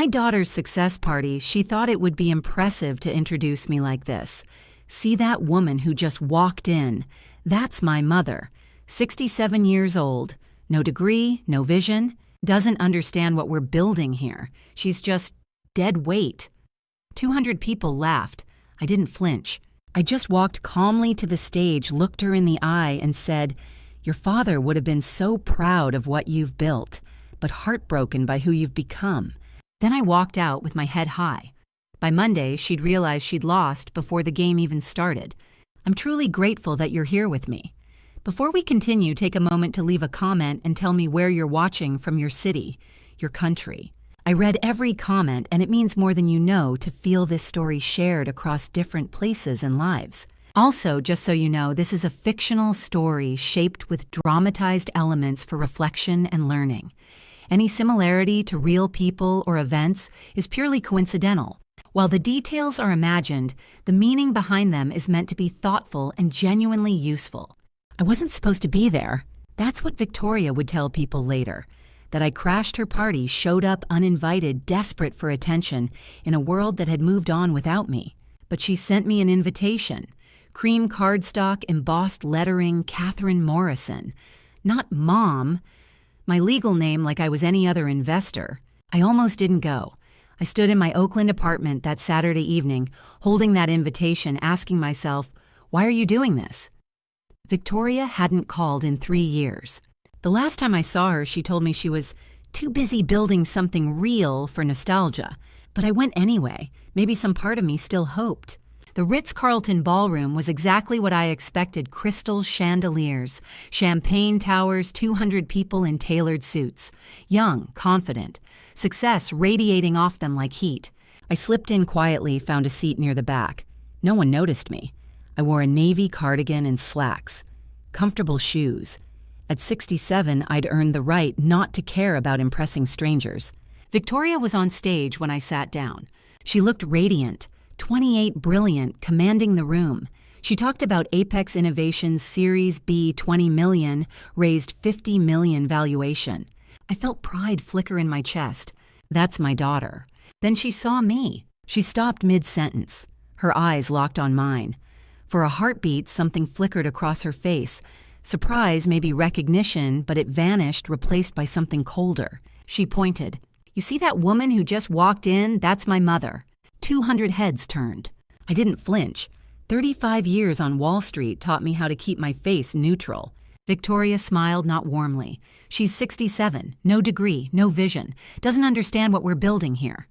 my daughter's success party, she thought it would be impressive to introduce me like this. See that woman who just walked in? That's my mother, 67 years old, no degree, no vision, doesn't understand what we're building here. She's just dead weight. 200 people laughed. I didn't flinch. I just walked calmly to the stage, looked her in the eye, and said, "Your father would have been so proud of what you've built, but heartbroken by who you've become." Then I walked out with my head high. By Monday, she'd realized she'd lost before the game even started. I'm truly grateful that you're here with me. Before we continue, take a moment to leave a comment and tell me where you're watching from, your city, your country. I read every comment, and it means more than you know to feel this story shared across different places and lives. Also, just so you know, this is a fictional story shaped with dramatized elements for reflection and learning. Any similarity to real people or events is purely coincidental. While the details are imagined, the meaning behind them is meant to be thoughtful and genuinely useful. I wasn't supposed to be there. That's what Victoria would tell people later. That I crashed her party, showed up uninvited, desperate for attention, in a world that had moved on without me. But she sent me an invitation. Cream cardstock, embossed lettering, Catherine Morrison. Not Mom. My legal name like I was any other investor. I almost didn't go. I stood in my Oakland apartment that Saturday evening, holding that invitation, asking myself, why are you doing this? Victoria hadn't called in 3 years. The last time I saw her, she told me she was too busy building something real for nostalgia. But I went anyway. Maybe some part of me still hoped. The Ritz-Carlton ballroom was exactly what I expected: crystal chandeliers, champagne towers, 200 people in tailored suits. Young, confident, success radiating off them like heat. I slipped in quietly, found a seat near the back. No one noticed me. I wore a navy cardigan and slacks. Comfortable shoes. At 67, I'd earned the right not to care about impressing strangers. Victoria was on stage when I sat down. She looked radiant, 28, brilliant, commanding the room. She talked about Apex Innovation's Series B 20 million, raised 50 million valuation. I felt pride flicker in my chest. That's my daughter. Then she saw me. She stopped mid-sentence. Her eyes locked on mine. For a heartbeat, something flickered across her face. Surprise, maybe recognition, but it vanished, replaced by something colder. She pointed. You see that woman who just walked in? That's my mother. 200 heads turned. I didn't flinch. 35 years on Wall Street taught me how to keep my face neutral. Victoria smiled, not warmly. She's 67, no degree, no vision, doesn't understand what we're building here.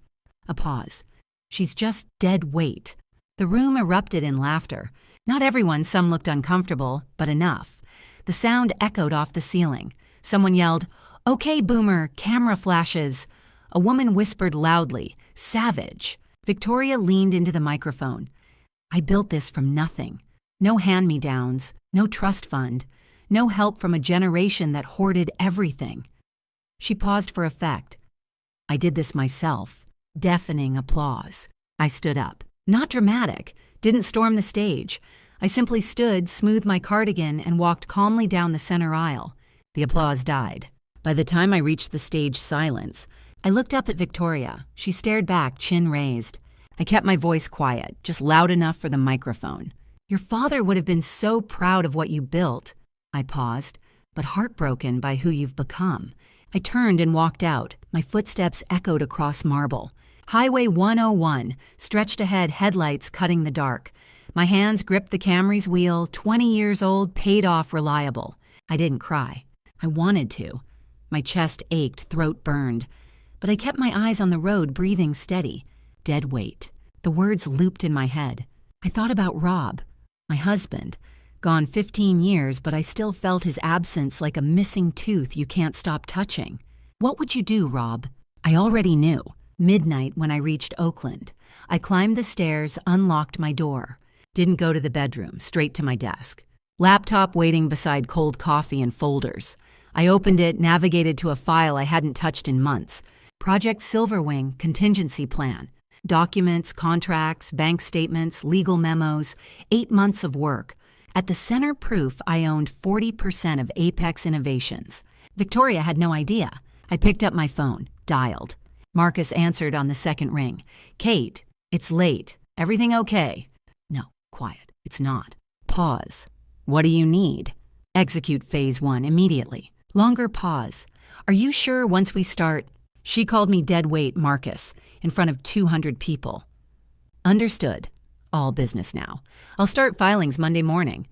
A pause. She's just dead weight. The room erupted in laughter. Not everyone, some looked uncomfortable, but enough. The sound echoed off the ceiling. Someone yelled, "Okay, boomer, camera flashes." A woman whispered loudly, "Savage." Victoria leaned into the microphone. I built this from nothing. No hand-me-downs, no trust fund, no help from a generation that hoarded everything. She paused for effect. I did this myself. Deafening applause. I stood up. Not dramatic, didn't storm the stage. I simply stood, smoothed my cardigan, and walked calmly down the center aisle. The applause died. By the time I reached the stage silence, I looked up at Victoria. She stared back, chin raised. I kept my voice quiet, just loud enough for the microphone. Your father would have been so proud of what you built. I paused, but heartbroken by who you've become. I turned and walked out. My footsteps echoed across marble. Highway 101, stretched ahead, headlights cutting the dark. My hands gripped the Camry's wheel, 20 years old, paid off, reliable. I didn't cry. I wanted to. My chest ached, throat burned. But I kept my eyes on the road, breathing steady. Dead weight. The words looped in my head. I thought about Rob, my husband. Gone 15 years, but I still felt his absence like a missing tooth you can't stop touching. What would you do, Rob? I already knew. Midnight when I reached Oakland. I climbed the stairs, unlocked my door. Didn't go to the bedroom, straight to my desk. Laptop waiting beside cold coffee and folders. I opened it, navigated to a file I hadn't touched in months. Project Silverwing, contingency plan. Documents, contracts, bank statements, legal memos, 8 months of work. At the center, proof I owned 40% of Apex Innovations. Victoria had no idea. I picked up my phone, dialed. Marcus answered on the second ring. Kate, it's late. Everything okay? No, quiet. It's not. Pause. What do you need? Execute phase 1 immediately. Longer pause. Are you sure once we start? She called me dead weight Marcus in front of 200 people. Understood. All business now. I'll start filings Monday morning.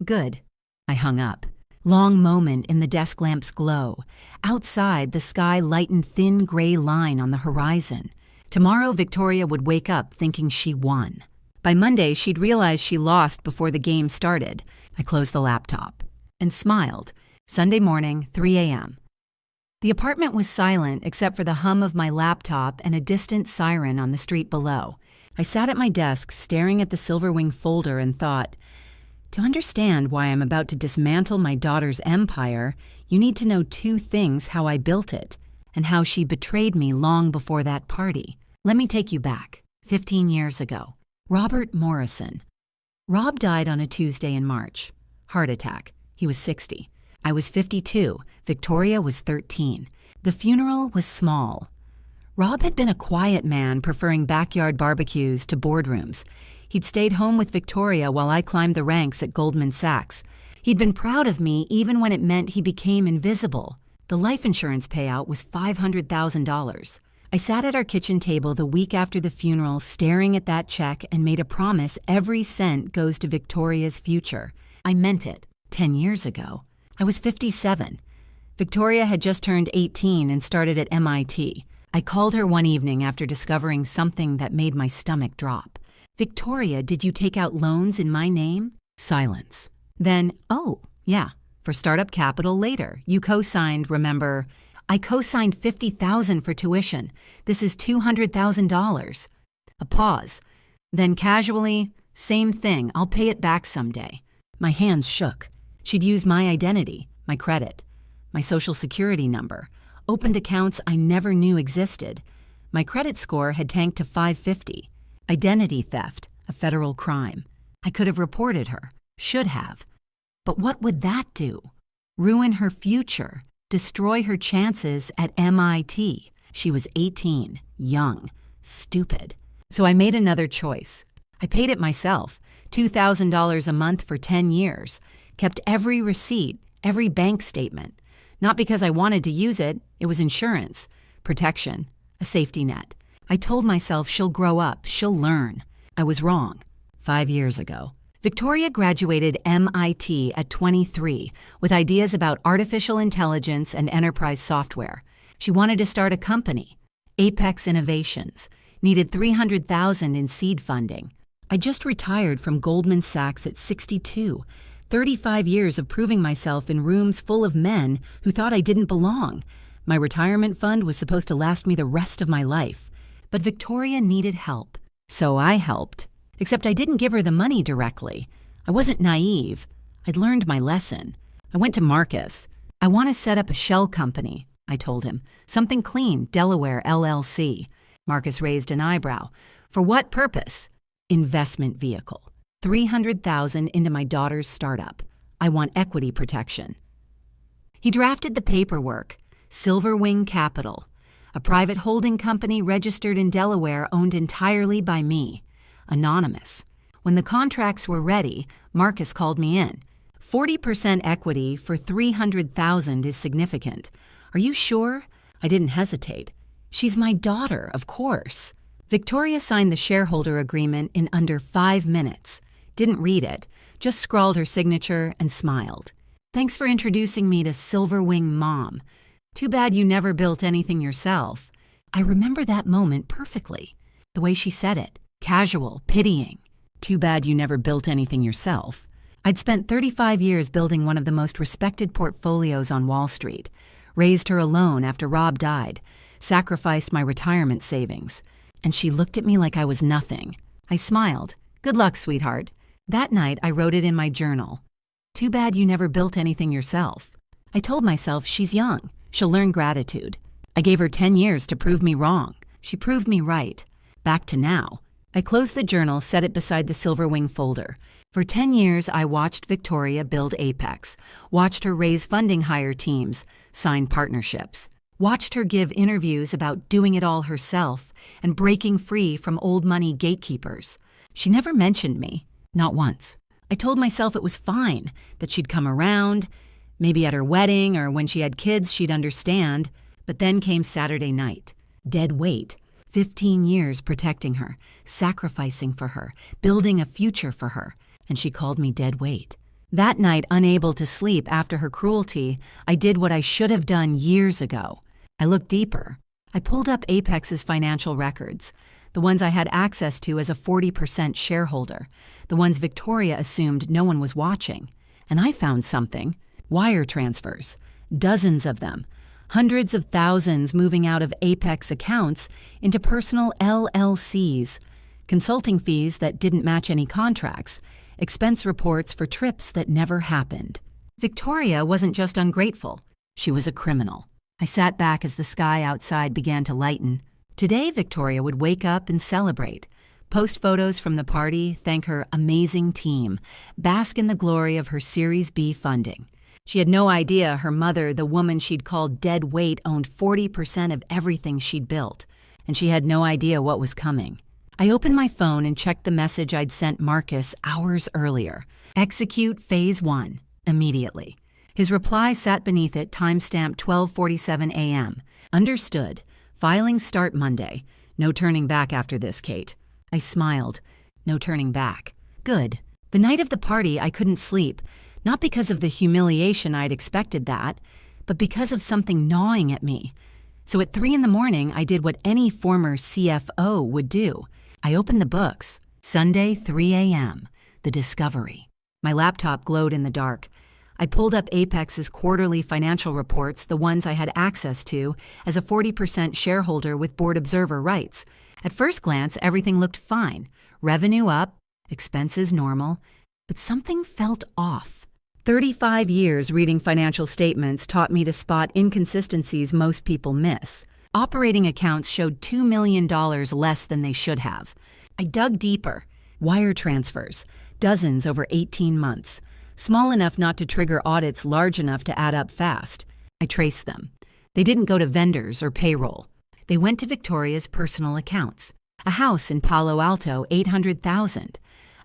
Good. I hung up. Long moment in the desk lamp's glow. Outside, the sky lightened thin gray line on the horizon. Tomorrow, Victoria would wake up thinking she won. By Monday, she'd realize she lost before the game started. I closed the laptop and smiled. Sunday morning, 3 a.m. The apartment was silent except for the hum of my laptop and a distant siren on the street below. I sat at my desk staring at the Silverwing folder and thought, to understand why I'm about to dismantle my daughter's empire, you need to know 2 things: how I built it and how she betrayed me long before that party. Let me take you back, 15 years ago. Robert Morrison. Rob died on a Tuesday in March. Heart attack. He was 60. I was 52. Victoria was 13. The funeral was small. Rob had been a quiet man, preferring backyard barbecues to boardrooms. He'd stayed home with Victoria while I climbed the ranks at Goldman Sachs. He'd been proud of me even when it meant he became invisible. The life insurance payout was $500,000. I sat at our kitchen table the week after the funeral, staring at that check, and made a promise every cent goes to Victoria's future. I meant it. 10 years ago. I was 57. Victoria had just turned 18 and started at MIT. I called her one evening after discovering something that made my stomach drop. Victoria, did you take out loans in my name? Silence. Then, oh, yeah, for startup capital later. You co-signed, remember? I co-signed $50,000 for tuition. This is $200,000. A pause. Then casually, same thing, I'll pay it back someday. My hands shook. She'd used my identity, my credit, my social security number, opened accounts I never knew existed. My credit score had tanked to 550. Identity theft, a federal crime. I could have reported her, should have. But what would that do? Ruin her future, destroy her chances at MIT. She was 18, young, stupid. So I made another choice. I paid it myself, $2,000 a month for 10 years, kept every receipt, every bank statement. Not because I wanted to use it, it was insurance, protection, a safety net. I told myself she'll grow up, she'll learn. I was wrong. 5 years ago. Victoria graduated MIT at 23 with ideas about artificial intelligence and enterprise software. She wanted to start a company, Apex Innovations, needed $300,000 in seed funding. I just retired from Goldman Sachs at 62, 35 years of proving myself in rooms full of men who thought I didn't belong. My retirement fund was supposed to last me the rest of my life. But Victoria needed help, so I helped. Except I didn't give her the money directly. I wasn't naive. I'd learned my lesson. I went to Marcus. I want to set up a shell company, I told him. Something clean, Delaware LLC. Marcus raised an eyebrow. For what purpose? Investment vehicle. $300,000 into my daughter's startup. I want equity protection. He drafted the paperwork. Silverwing Capital. A private holding company registered in Delaware owned entirely by me. Anonymous. When the contracts were ready, Marcus called me in. 40% equity for $300,000 is significant. Are you sure? I didn't hesitate. She's my daughter, of course. Victoria signed the shareholder agreement in under 5 minutes. Didn't read it, just scrawled her signature and smiled. Thanks for introducing me to Silverwing Mom. Too bad you never built anything yourself. I remember that moment perfectly. The way she said it, casual, pitying. Too bad you never built anything yourself. I'd spent 35 years building one of the most respected portfolios on Wall Street, raised her alone after Rob died, sacrificed my retirement savings. And she looked at me like I was nothing. I smiled. Good luck, sweetheart. That night, I wrote it in my journal. Too bad you never built anything yourself. I told myself she's young. She'll learn gratitude. I gave her 10 years to prove me wrong. She proved me right. Back to now. I closed the journal, set it beside the Silverwing folder. For 10 years, I watched Victoria build Apex, watched her raise funding, hire teams, sign partnerships. Watched her give interviews about doing it all herself and breaking free from old money gatekeepers. She never mentioned me, not once. I told myself it was fine, that she'd come around, maybe at her wedding or when she had kids she'd understand. But then came Saturday night. Dead weight. 15 years protecting her, sacrificing for her, building a future for her, and she called me dead weight. That night, unable to sleep after her cruelty, I did what I should have done years ago. I looked deeper. I pulled up Apex's financial records, the ones I had access to as a 40% shareholder, the ones Victoria assumed no one was watching. And I found something. Wire transfers. Dozens of them. Hundreds of thousands moving out of Apex accounts into personal LLCs. Consulting fees that didn't match any contracts. Expense reports for trips that never happened. Victoria wasn't just ungrateful. She was a criminal. I sat back as the sky outside began to lighten. Today, Victoria would wake up and celebrate. Post photos from the party, thank her amazing team, bask in the glory of her Series B funding. She had no idea her mother, the woman she'd called dead weight, owned 40% of everything she'd built, and she had no idea what was coming. I opened my phone and checked the message I'd sent Marcus hours earlier. Execute Phase 1, immediately. His reply sat beneath it, timestamped 12:47 a.m. Understood. Filings start Monday. No turning back after this, Kate. I smiled. No turning back. Good. The night of the party, I couldn't sleep. Not because of the humiliation I'd expected that, but because of something gnawing at me. So at 3 a.m, I did what any former CFO would do. I opened the books. Sunday, 3 a.m. The Discovery. My laptop glowed in the dark. I pulled up Apex's quarterly financial reports, the ones I had access to, as a 40% shareholder with board observer rights. At first glance, everything looked fine. Revenue up, expenses normal, but something felt off. 35 years reading financial statements taught me to spot inconsistencies most people miss. Operating accounts showed $2 million less than they should have. I dug deeper. Wire transfers, dozens over 18 months. Small enough not to trigger audits large enough to add up fast. I traced them. They didn't go to vendors or payroll. They went to Victoria's personal accounts. A house in Palo Alto, $800,000.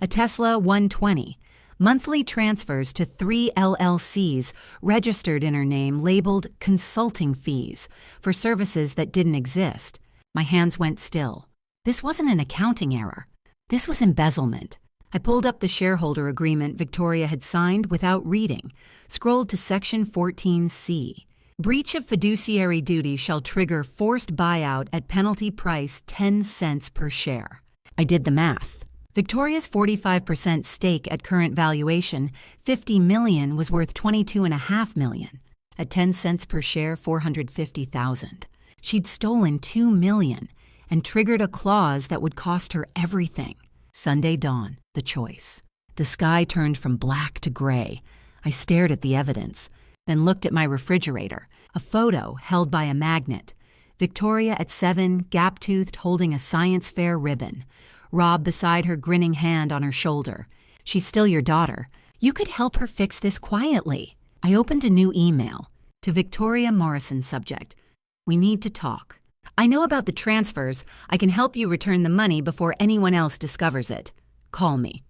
A Tesla, $120,000. Monthly transfers to 3 LLCs registered in her name labeled consulting fees for services that didn't exist. My hands went still. This wasn't an accounting error. This was embezzlement. I pulled up the shareholder agreement Victoria had signed without reading, scrolled to Section 14C. Breach of fiduciary duty shall trigger forced buyout at penalty price 10 cents per share. I did the math. Victoria's 45% stake at current valuation, $50 million, was worth $22.5 million. At 10 cents per share, $450,000. She'd stolen $2 million and triggered a clause that would cost her everything. Sunday dawn, the choice. The sky turned from black to gray. I stared at the evidence, then looked at my refrigerator, a photo held by a magnet. Victoria at 7, gap-toothed, holding a science fair ribbon. Rob beside her, grinning hand on her shoulder. She's still your daughter. You could help her fix this quietly. I opened a new email. To Victoria Morrison, subject. We need to talk. I know about the transfers. I can help you return the money before anyone else discovers it. Call me.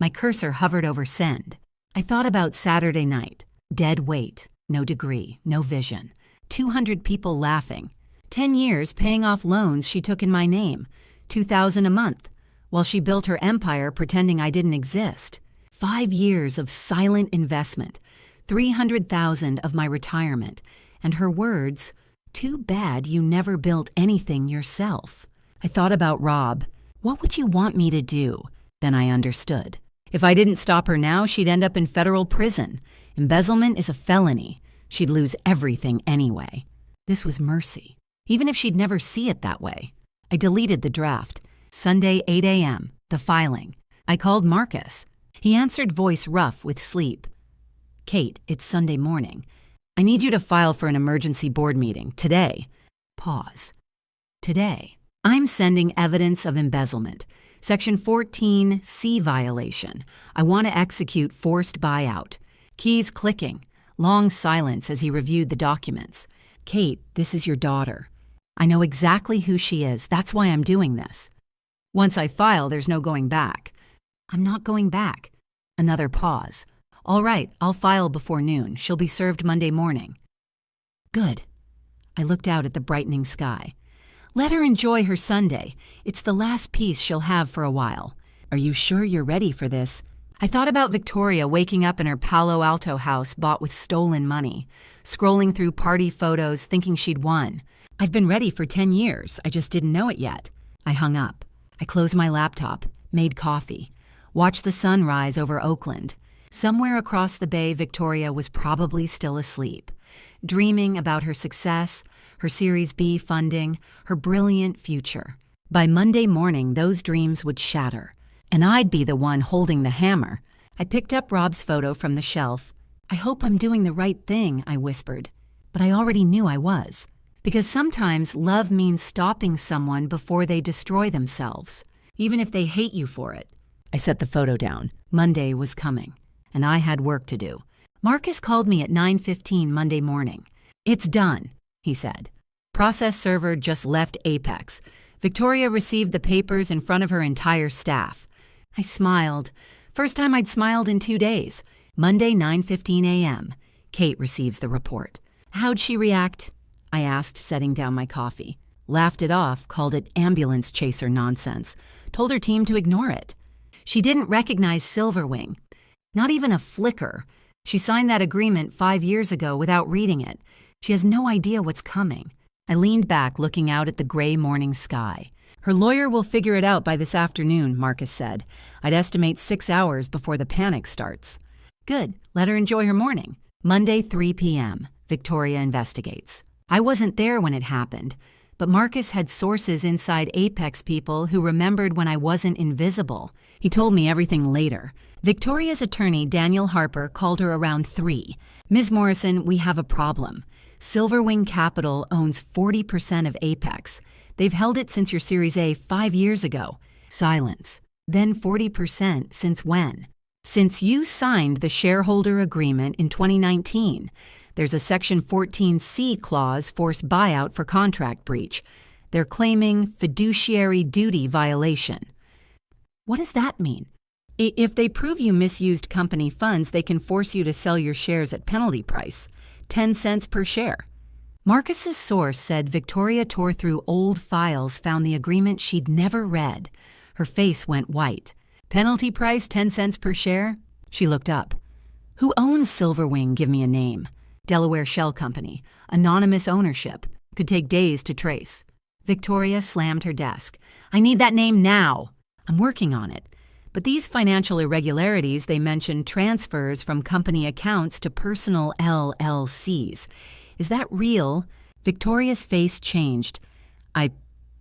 My cursor hovered over send. I thought about Saturday night. Dead weight. No degree. No vision. 200 people laughing. 10 years paying off loans she took in my name. $2,000 a month. While she built her empire pretending I didn't exist. 5 years of silent investment. $300,000 of my retirement. And her words, too bad you never built anything yourself. I thought about Rob. What would you want me to do? Then I understood. If I didn't stop her now, she'd end up in federal prison. Embezzlement is a felony. She'd lose everything anyway. This was mercy. Even if she'd never see it that way. I deleted the draft. Sunday, 8 a.m., the filing. I called Marcus. He answered, voice rough with sleep. Kate, it's Sunday morning. I need you to file for an emergency board meeting today. Pause. Today. I'm sending evidence of embezzlement. Section 14C violation. I want to execute forced buyout. Keys clicking. Long silence as he reviewed the documents. Kate, this is your daughter. I know exactly who she is. That's why I'm doing this. Once I file, there's no going back. I'm not going back. Another pause. All right, I'll file before noon. She'll be served Monday morning. Good. I looked out at the brightening sky. Let her enjoy her Sunday. It's the last peace she'll have for a while. Are you sure you're ready for this? I thought about Victoria waking up in her Palo Alto house bought with stolen money, scrolling through party photos thinking she'd won. I've been ready for 10 years. I just didn't know it yet. I hung up. I closed my laptop, made coffee, watched the sun rise over Oakland. Somewhere across the bay, Victoria was probably still asleep, dreaming about her success, her Series B funding, her brilliant future. By Monday morning, those dreams would shatter, and I'd be the one holding the hammer. I picked up Rob's photo from the shelf. I hope I'm doing the right thing, I whispered, but I already knew I was. Because sometimes love means stopping someone before they destroy themselves, even if they hate you for it. I set the photo down. Monday was coming, and I had work to do. Marcus called me at 9:15 Monday morning. It's done, he said. Process server just left Apex. Victoria received the papers in front of her entire staff. I smiled. First time I'd smiled in 2 days. Monday, 9:15 a.m. Kate receives the report. How'd she react? I asked, setting down my coffee. Laughed it off, called it ambulance chaser nonsense. Told her team to ignore it. She didn't recognize Silverwing. Not even a flicker. She signed that agreement 5 years ago without reading it. She has no idea what's coming. I leaned back, looking out at the gray morning sky. Her lawyer will figure it out by this afternoon, Marcus said. I'd estimate 6 hours before the panic starts. Good. Let her enjoy her morning. Monday, 3 p.m. Victoria investigates. I wasn't there when it happened, but Marcus had sources inside Apex people who remembered when I wasn't invisible. He told me everything later. Victoria's attorney, Daniel Harper, called her around 3. Ms. Morrison, we have a problem. Silverwing Capital owns 40% of Apex. They've held it since your Series A 5 years ago. Silence. Then 40% since when? Since you signed the shareholder agreement in 2019. There's a Section 14C clause, forced buyout for contract breach. They're claiming fiduciary duty violation. What does that mean? If they prove you misused company funds, they can force you to sell your shares at penalty price, 10 cents per share. Marcus's source said Victoria tore through old files, found the agreement she'd never read. Her face went white. Penalty price, 10 cents per share? She looked up. Who owns Silverwing? Give me a name. Delaware Shell Company. Anonymous ownership. Could take days to trace. Victoria slammed her desk. I need that name now. I'm working on it. But these financial irregularities, they mention transfers from company accounts to personal LLCs. Is that real? Victoria's face changed.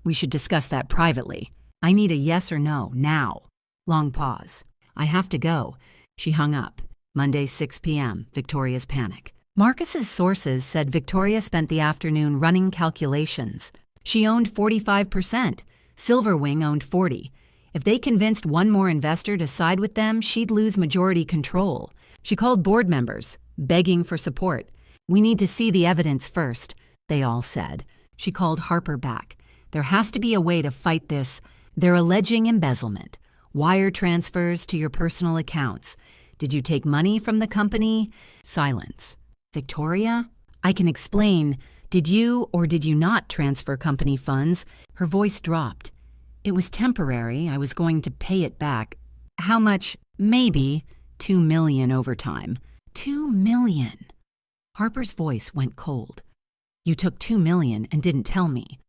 We should discuss that privately. I need a yes or no, now. Long pause. I have to go. She hung up. Monday, 6 p.m., Victoria's panic. Marcus's sources said Victoria spent the afternoon running calculations. She owned 45%. Silverwing owned 40%. If they convinced one more investor to side with them, she'd lose majority control. She called board members, begging for support. We need to see the evidence first, they all said. She called Harper back. There has to be a way to fight this. They're alleging embezzlement. Wire transfers to your personal accounts. Did you take money from the company? Silence. Victoria? I can explain. Did you or did you not transfer company funds? Her voice dropped. It was temporary. I was going to pay it back. How much? Maybe $2 million over time. $2 million. Harper's voice went cold. You took $2 million and didn't tell me.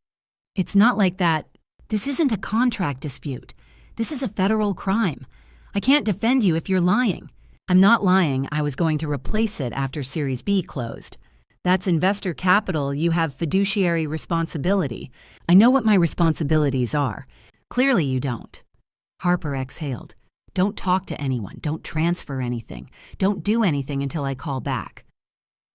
It's not like that. This isn't a contract dispute. This is a federal crime. I can't defend you if you're lying. I'm not lying. I was going to replace it after Series B closed. That's investor capital. You have fiduciary responsibility. I know what my responsibilities are. Clearly you don't. Harper exhaled. Don't talk to anyone. Don't transfer anything. Don't do anything until I call back.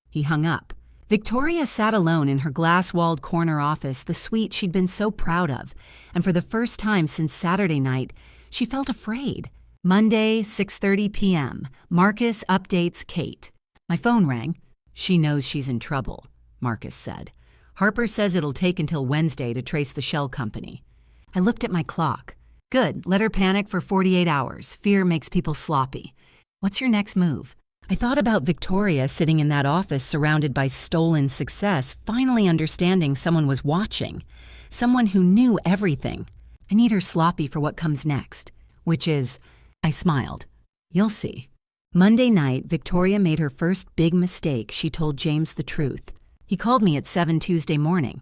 He hung up. Victoria sat alone in her glass-walled corner office, the suite she'd been so proud of, and for the first time since Saturday night, she felt afraid. Monday, 6:30 p.m. Marcus updates Kate. My phone rang. She knows she's in trouble. Marcus said. Harper says it'll take until Wednesday to trace the shell company. I looked at my clock. Good, let her panic for 48 hours. Fear makes people sloppy. What's your next move? I thought about Victoria sitting in that office surrounded by stolen success, finally understanding someone was watching. Someone who knew everything. I need her sloppy for what comes next, which is, I smiled. You'll see. Monday night, Victoria made her first big mistake. She told James the truth. He called me at 7 Tuesday morning.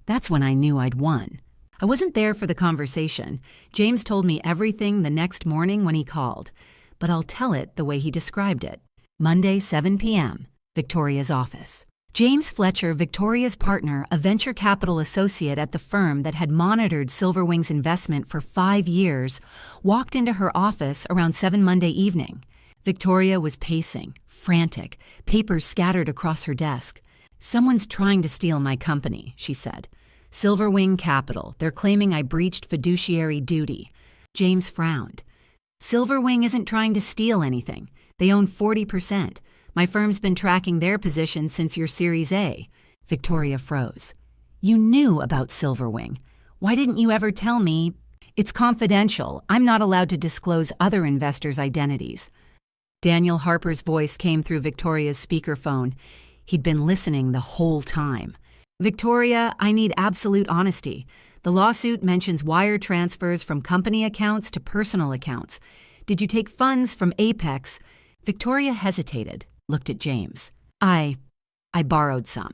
That's when I knew I'd won. I wasn't there for the conversation. James told me everything the next morning when he called, but I'll tell it the way he described it. Monday, 7 p.m., Victoria's office. James Fletcher, Victoria's partner, a venture capital associate at the firm that had monitored Silverwing's investment for 5 years, walked into her office around 7 Monday evening. Victoria was pacing, frantic, papers scattered across her desk. Someone's trying to steal my company, she said. Silverwing Capital. They're claiming I breached fiduciary duty. James frowned. Silverwing isn't trying to steal anything. They own 40%. My firm's been tracking their position since your Series A. Victoria froze. You knew about Silverwing. Why didn't you ever tell me? It's confidential. I'm not allowed to disclose other investors' identities. Daniel Harper's voice came through Victoria's speakerphone. He'd been listening the whole time. Victoria, I need absolute honesty. The lawsuit mentions wire transfers from company accounts to personal accounts. Did you take funds from Apex? Victoria hesitated, looked at James. I borrowed some.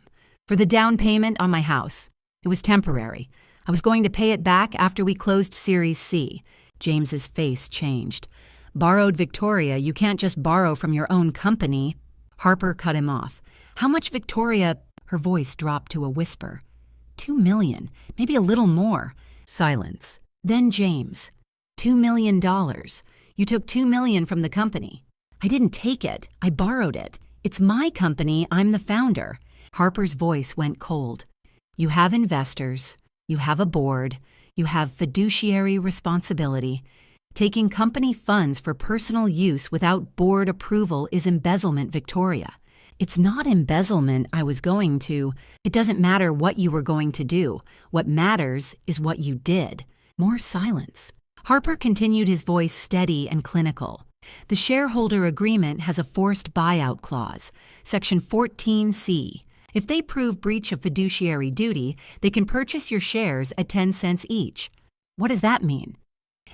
For the down payment on my house. It was temporary. I was going to pay it back after we closed Series C. James's face changed. Borrowed Victoria, you can't just borrow from your own company. Harper cut him off. How much, Victoria? Her voice dropped to a whisper. $2 million, maybe a little more. Silence. Then James. $2 million. You took $2 million from the company. I didn't take it. I borrowed it. It's my company. I'm the founder. Harper's voice went cold. You have investors. You have a board. You have fiduciary responsibility. Taking company funds for personal use without board approval is embezzlement, Victoria. It's not embezzlement It doesn't matter what you were going to do. What matters is what you did. More silence. Harper continued, his voice steady and clinical. The shareholder agreement has a forced buyout clause, Section 14C. If they prove breach of fiduciary duty, they can purchase your shares at 10 cents each. What does that mean?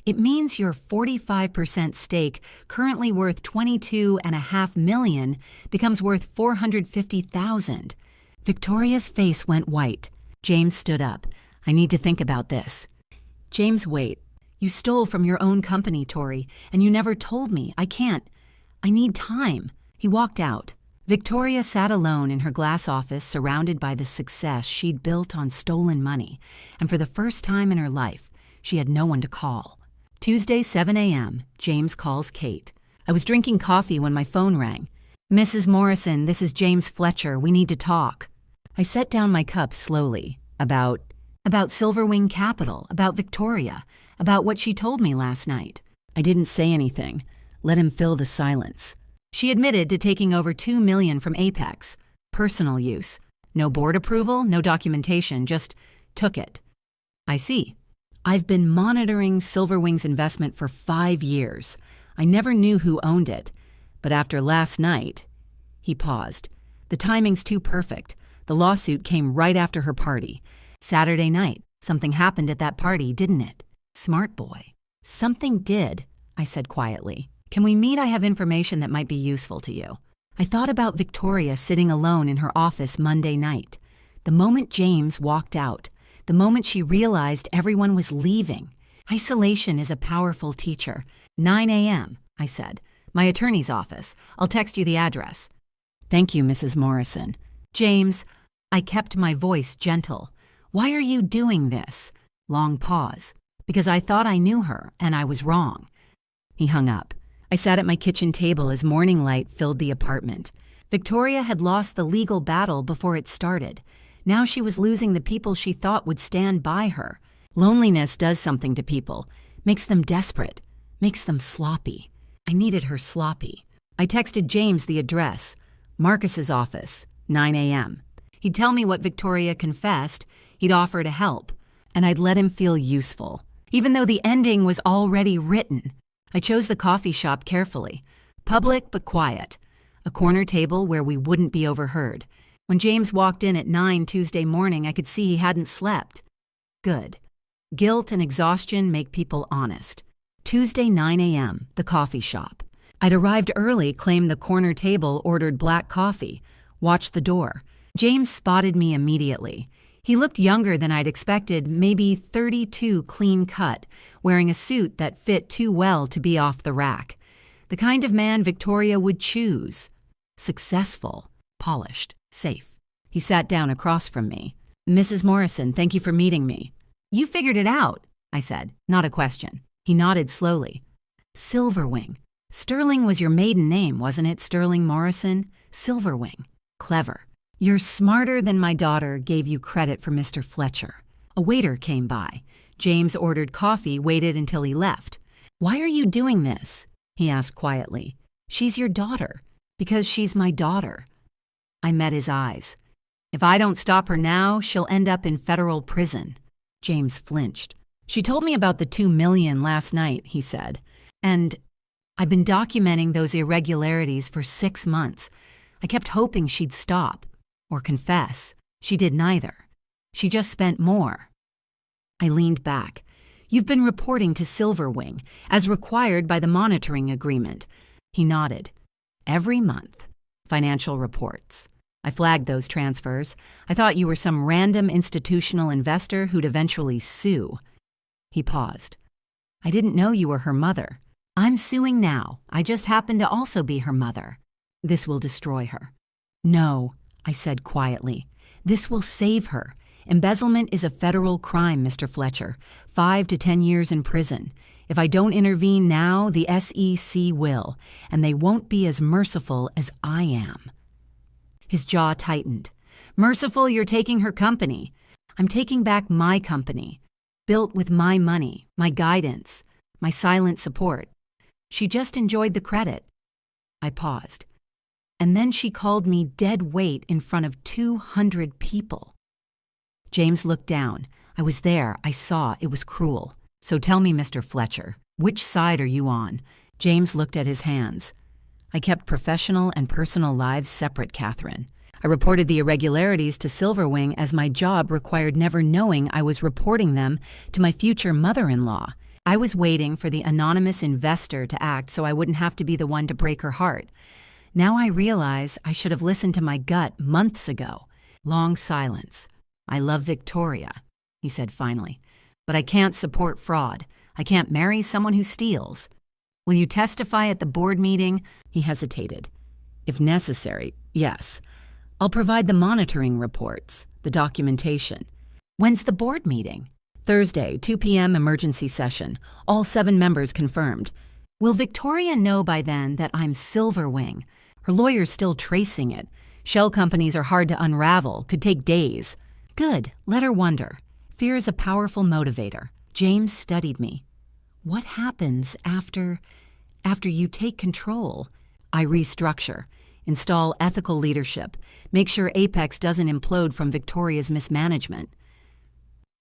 It means your 45% stake, currently worth $22.5 million, becomes worth $450,000. Victoria's face went white. James stood up. I need to think about this. James, wait. You stole from your own company, Tori, and you never told me. I need time. He walked out. Victoria sat alone in her glass office, surrounded by the success she'd built on stolen money, and for the first time in her life, she had no one to call. Tuesday, 7 a.m., James calls Kate. I was drinking coffee when my phone rang. Mrs. Morrison, this is James Fletcher. We need to talk. I set down my cup slowly. About Silverwing Capital, about Victoria, about what she told me last night. I didn't say anything. Let him fill the silence. She admitted to taking over $2 million from Apex. Personal use. No board approval, no documentation, just took it. I see. I've been monitoring Silverwing's investment for 5 years. I never knew who owned it. But after last night, he paused. The timing's too perfect. The lawsuit came right after her party. Saturday night. Something happened at that party, didn't it? Smart boy. Something did, I said quietly. Can we meet? I have information that might be useful to you. I thought about Victoria sitting alone in her office Monday night. The moment James walked out, the moment she realized everyone was leaving. Isolation is a powerful teacher. 9 a.m., I said. My attorney's office. I'll text you the address. Thank you, Mrs. Morrison. James, I kept my voice gentle. Why are you doing this? Long pause. Because I thought I knew her, and I was wrong. He hung up. I sat at my kitchen table as morning light filled the apartment. Victoria had lost the legal battle before it started. Now she was losing the people she thought would stand by her. Loneliness does something to people. Makes them desperate. Makes them sloppy. I needed her sloppy. I texted James the address. Marcus's office, 9 a.m. He'd tell me what Victoria confessed, he'd offer to help, and I'd let him feel useful. Even though the ending was already written, I chose the coffee shop carefully. Public but quiet. A corner table where we wouldn't be overheard. When James walked in at 9 Tuesday morning, I could see he hadn't slept. Good. Guilt and exhaustion make people honest. Tuesday, 9 a.m., the coffee shop. I'd arrived early, claimed the corner table, ordered black coffee, watched the door. James spotted me immediately. He looked younger than I'd expected, maybe 32, clean cut, wearing a suit that fit too well to be off the rack. The kind of man Victoria would choose. Successful, polished, safe. He sat down across from me. "Mrs. Morrison, thank you for meeting me." "You figured it out," I said, not a question. He nodded slowly. "Silverwing. Sterling was your maiden name, wasn't it, Sterling Morrison? Silverwing. Clever. You're smarter than my daughter gave you credit for Mr. Fletcher." A waiter came by. James ordered coffee, waited until he left. "Why are you doing this?" he asked quietly. "She's your daughter." "Because she's my daughter." I met his eyes. "If I don't stop her now, she'll end up in federal prison." James flinched. "She told me about the $2 million last night," he said. "And I've been documenting those irregularities for 6 months. I kept hoping she'd stop. Or confess. She did neither. She just spent more." I leaned back. "You've been reporting to Silverwing, as required by the monitoring agreement." He nodded. "Every month. Financial reports. I flagged those transfers. I thought you were some random institutional investor who'd eventually sue." He paused. "I didn't know you were her mother." "I'm suing now. I just happen to also be her mother." "This will destroy her." "No," I said quietly. "This will save her. Embezzlement is a federal crime, Mr. Fletcher. 5 to 10 years in prison. If I don't intervene now, the SEC will, and they won't be as merciful as I am." His jaw tightened. "Merciful, you're taking her company. I'm taking back my company, built with my money, my guidance, my silent support. She just enjoyed the credit." I paused. "And then she called me dead weight in front of 200 people." James looked down. I was there. I saw. It was cruel. "So tell me, Mr. Fletcher, which side are you on?" James looked at his hands. "I kept professional and personal lives separate, Catherine. I reported the irregularities to Silverwing as my job required never knowing I was reporting them to my future mother-in-law. I was waiting for the anonymous investor to act so I wouldn't have to be the one to break her heart. Now I realize I should have listened to my gut months ago." Long silence. "I love Victoria," he said finally, "but I can't support fraud. I can't marry someone who steals. Will you testify at the board meeting?" He hesitated. "If necessary, yes. I'll provide the monitoring reports, the documentation." "When's the board meeting?" "Thursday, 2 p.m. emergency session. All 7 members confirmed." "Will Victoria know by then that I'm Silverwing? Her lawyer's still tracing it. Shell companies are hard to unravel, could take days." "Good, let her wonder. Fear is a powerful motivator." James studied me. "What happens after you take control?" "I restructure, install ethical leadership, make sure Apex doesn't implode from Victoria's mismanagement."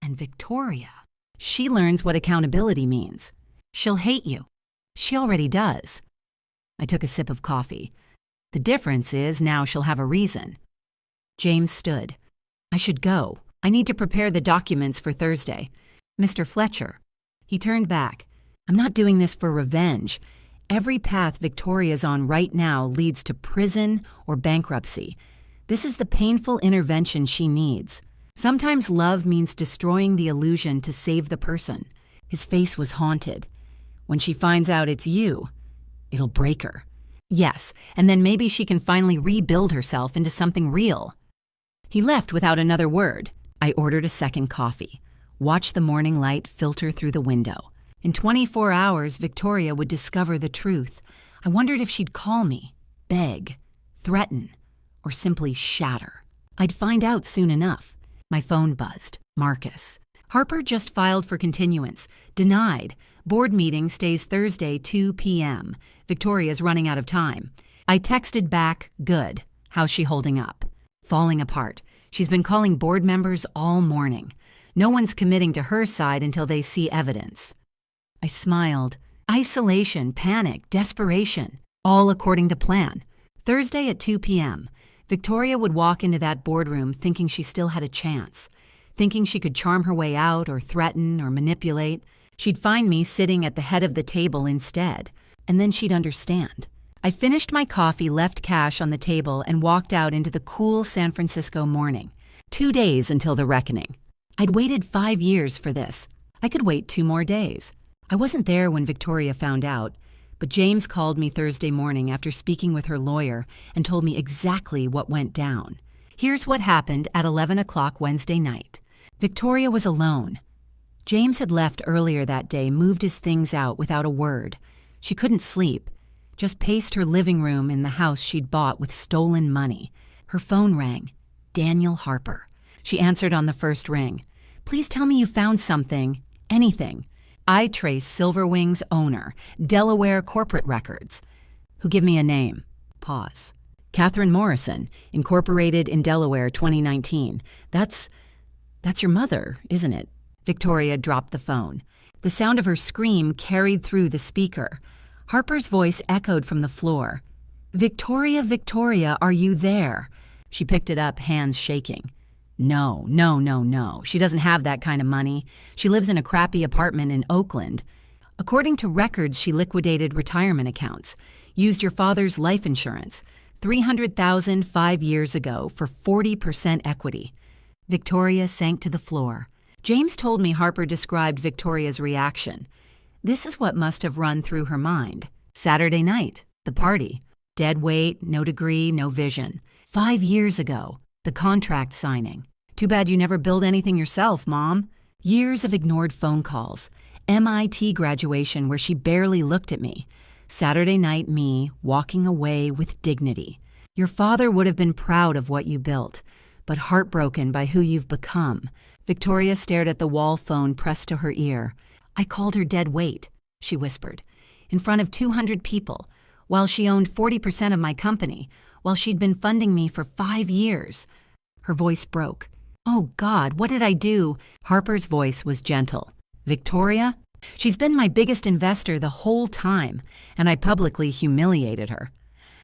"And Victoria, she learns what accountability means. She'll hate you. She already does." I took a sip of coffee. "The difference is now she'll have a reason." James stood. "I should go. I need to prepare the documents for Thursday. Mr. Fletcher." He turned back. "I'm not doing this for revenge. Every path Victoria's on right now leads to prison or bankruptcy. This is the painful intervention she needs. Sometimes love means destroying the illusion to save the person." His face was haunted. "When she finds out it's you, it'll break her." "Yes, and then maybe she can finally rebuild herself into something real." He left without another word. I ordered a second coffee. Watched the morning light filter through the window. In 24 hours, Victoria would discover the truth. I wondered if she'd call me, beg, threaten, or simply shatter. I'd find out soon enough. My phone buzzed. Marcus. "Harper just filed for continuance. Denied. Board meeting stays Thursday, 2 p.m. Victoria's running out of time." I texted back, "Good. How's she holding up?" "Falling apart. She's been calling board members all morning. No one's committing to her side until they see evidence. I smiled. Isolation, panic, desperation, all according to plan. Thursday at 2 p.m., Victoria would walk into that boardroom thinking she still had a chance, thinking she could charm her way out or threaten or manipulate. She'd find me sitting at the head of the table instead, and then she'd understand. I finished my coffee, left cash on the table, and walked out into the cool San Francisco morning. 2 days until the reckoning. I'd waited 5 years for this. I could wait 2 more days. I wasn't there when Victoria found out, but James called me Thursday morning after speaking with her lawyer and told me exactly what went down. Here's what happened at 11 o'clock Wednesday night. Victoria was alone. James had left earlier that day, moved his things out without a word. She couldn't sleep, just paced her living room in the house she'd bought with stolen money. Her phone rang. Daniel Harper. She answered on the first ring. Please tell me you found something, anything. I trace Silverwing's owner, Delaware corporate records. Who give me a name. Pause. Catherine Morrison, incorporated in Delaware 2019. That's your mother, isn't it? Victoria dropped the phone. The sound of her scream carried through the speaker. Harper's voice echoed from the floor. Victoria, Victoria, are you there? She picked it up, hands shaking. No. She doesn't have that kind of money. She lives in a crappy apartment in Oakland. According to records, she liquidated retirement accounts, used your father's life insurance, $300,000 5 years ago for 40% equity. Victoria sank to the floor. James told me Harper described Victoria's reaction. This is what must have run through her mind. Saturday night, the party. Dead weight, no degree, no vision. 5 years ago, the contract signing. Too bad you never built anything yourself, Mom. Years of ignored phone calls. MIT graduation where she barely looked at me. Saturday night me walking away with dignity. Your father would have been proud of what you built, but heartbroken by who you've become. Victoria stared at the wall phone pressed to her ear. I called her dead weight, she whispered, in front of 200 people, while she owned 40% of my company, while she'd been funding me for 5 years. Her voice broke. Oh, God, what did I do? Harper's voice was gentle. Victoria? She's been my biggest investor the whole time, and I publicly humiliated her.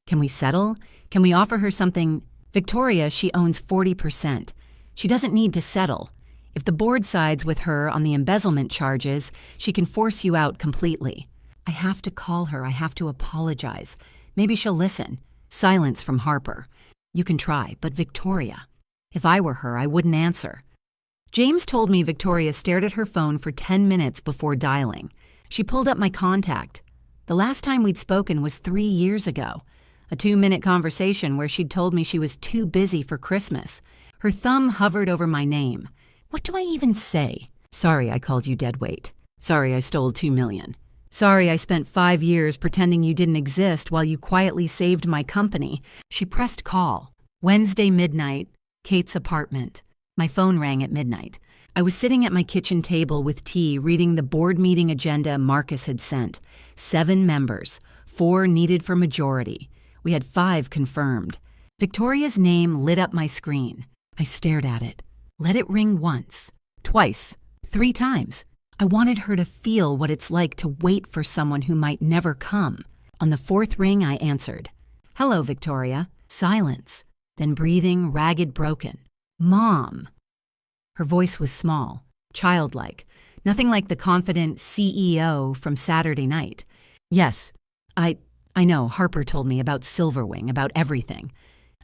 Can we settle? Can we offer her something? Victoria, she owns 40%. She doesn't need to settle. If the board sides with her on the embezzlement charges, she can force you out completely. I have to call her. I have to apologize. Maybe she'll listen. Silence from Harper. You can try, but Victoria. If I were her, I wouldn't answer. James told me Victoria stared at her phone for 10 minutes before dialing. She pulled up my contact. The last time we'd spoken was 3 years ago. A 2-minute conversation where she'd told me she was too busy for Christmas. Her thumb hovered over my name. What do I even say? Sorry I called you dead weight. Sorry I stole $2 million. Sorry I spent 5 years pretending you didn't exist while you quietly saved my company. She pressed call. Wednesday midnight, Kate's apartment. My phone rang at midnight. I was sitting at my kitchen table with tea reading the board meeting agenda Marcus had sent. 7 members, 4 needed for majority. We had 5 confirmed. Victoria's name lit up my screen. I stared at it. Let it ring once, twice, 3 times. I wanted her to feel what it's like to wait for someone who might never come. On the 4th ring, I answered. Hello, Victoria. Silence. Then breathing, ragged, broken. Mom. Her voice was small, childlike, nothing like the confident CEO from Saturday night. Yes, I know, Harper told me about Silverwing, about everything.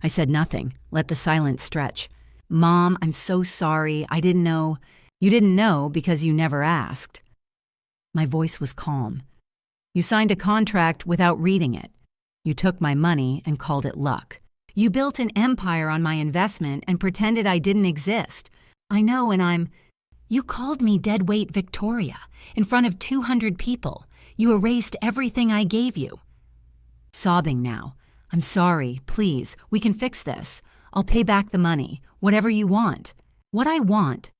I said nothing, let the silence stretch. Mom, I'm so sorry. I didn't know. You didn't know because you never asked. My voice was calm. You signed a contract without reading it. You took my money and called it luck. You built an empire on my investment and pretended I didn't exist. I know, and You called me dead weight Victoria in front of 200 people. You erased everything I gave you. Sobbing now. I'm sorry, please, we can fix this. I'll pay back the money, whatever you want. What I want,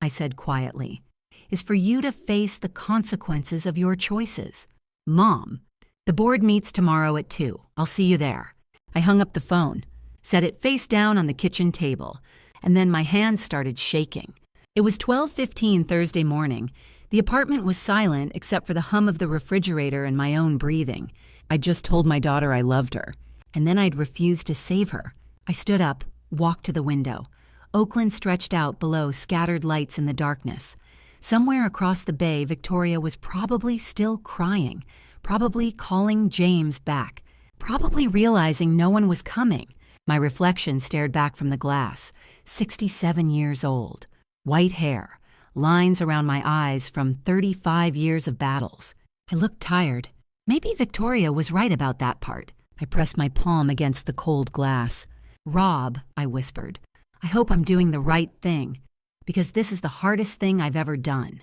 I said quietly, is for you to face the consequences of your choices. Mom, the board meets tomorrow at 2. I'll see you there. I hung up the phone, set it face down on the kitchen table. and then my hands started shaking. It was 12:15 Thursday morning. The apartment was silent except for the hum of the refrigerator and my own breathing. I'd just told my daughter I loved her, and then I'd refused to save her. I stood up, walked to the window. Oakland stretched out below, scattered lights in the darkness. Somewhere across the bay, Victoria was probably still crying, probably calling James back, probably realizing no one was coming. My reflection stared back from the glass. 67 years old, white hair, lines around my eyes from 35 years of battles. I looked tired. Maybe Victoria was right about that part. I pressed my palm against the cold glass. "Rob," I whispered, "I hope I'm doing the right thing, because this is the hardest thing I've ever done."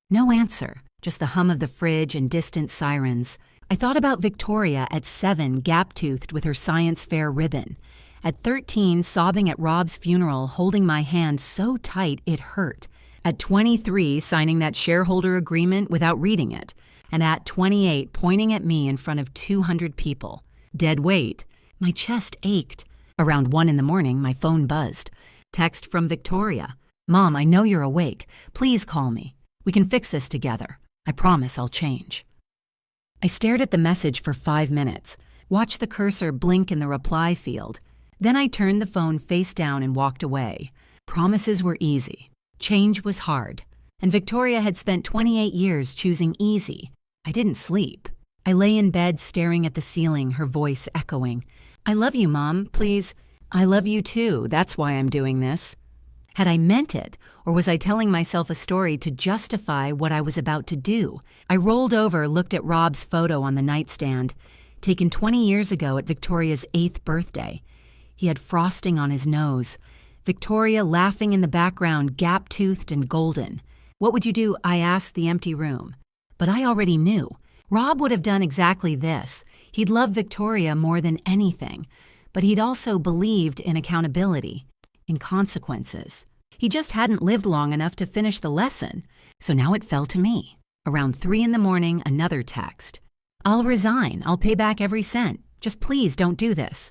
No answer, just the hum of the fridge and distant sirens. I thought about Victoria at 7, gap-toothed with her science fair ribbon. At 13, sobbing at Rob's funeral, holding my hand so tight it hurt. At 23, signing that shareholder agreement without reading it. And at 28, pointing at me in front of 200 people. Dead weight. My chest ached. Around 1 in the morning, my phone buzzed. Text from Victoria. "Mom, I know you're awake. Please call me. We can fix this together. I promise I'll change." I stared at the message for 5 minutes, watched the cursor blink in the reply field. Then I turned the phone face down and walked away. Promises were easy. Change was hard. And Victoria had spent 28 years choosing easy. I didn't sleep. I lay in bed staring at the ceiling, her voice echoing. "I love you, Mom. Please." "I love you too. That's why I'm doing this." Had I meant it, or was I telling myself a story to justify what I was about to do? I rolled over, looked at Rob's photo on the nightstand, taken 20 years ago at Victoria's 8th birthday. He had frosting on his nose. Victoria laughing in the background, gap-toothed and golden. "What would you do?" I asked the empty room. But I already knew. Rob would have done exactly this. He'd loved Victoria more than anything, but he'd also believed in accountability, in consequences. He just hadn't lived long enough to finish the lesson, so now it fell to me. Around 3 in the morning, another text. "I'll resign. I'll pay back every cent. Just please don't do this."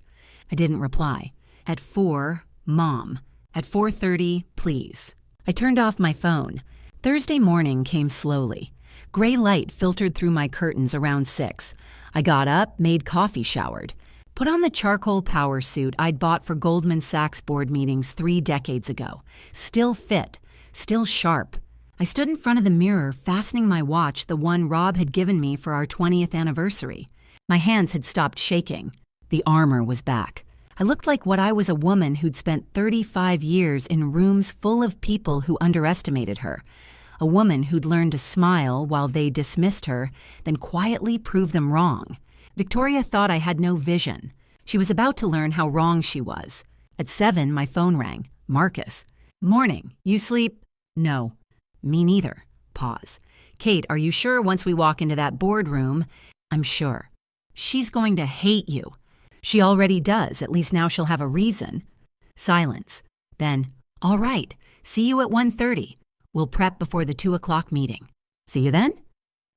I didn't reply. At 4, "Mom." At 4:30, "Please." I turned off my phone. Thursday morning came slowly. Gray light filtered through my curtains around 6. I got up, made coffee, showered. Put on the charcoal power suit I'd bought for Goldman Sachs board meetings 3 decades ago. Still fit, still sharp. I stood in front of the mirror, fastening my watch, the one Rob had given me for our 20th anniversary. My hands had stopped shaking. The armor was back. I looked like what I was, a woman who'd spent 35 years in rooms full of people who underestimated her. A woman who'd learned to smile while they dismissed her, then quietly prove them wrong. Victoria thought I had no vision. She was about to learn how wrong she was. At 7, my phone rang. Marcus. "Morning. You sleep?" "No." "Me neither." Pause. "Kate, are you sure once we walk into that boardroom?" "I'm sure." "She's going to hate you." "She already does. At least now she'll have a reason." Silence. Then, "All right. See you at 1:30. We'll prep before the 2 o'clock meeting." "See you then?"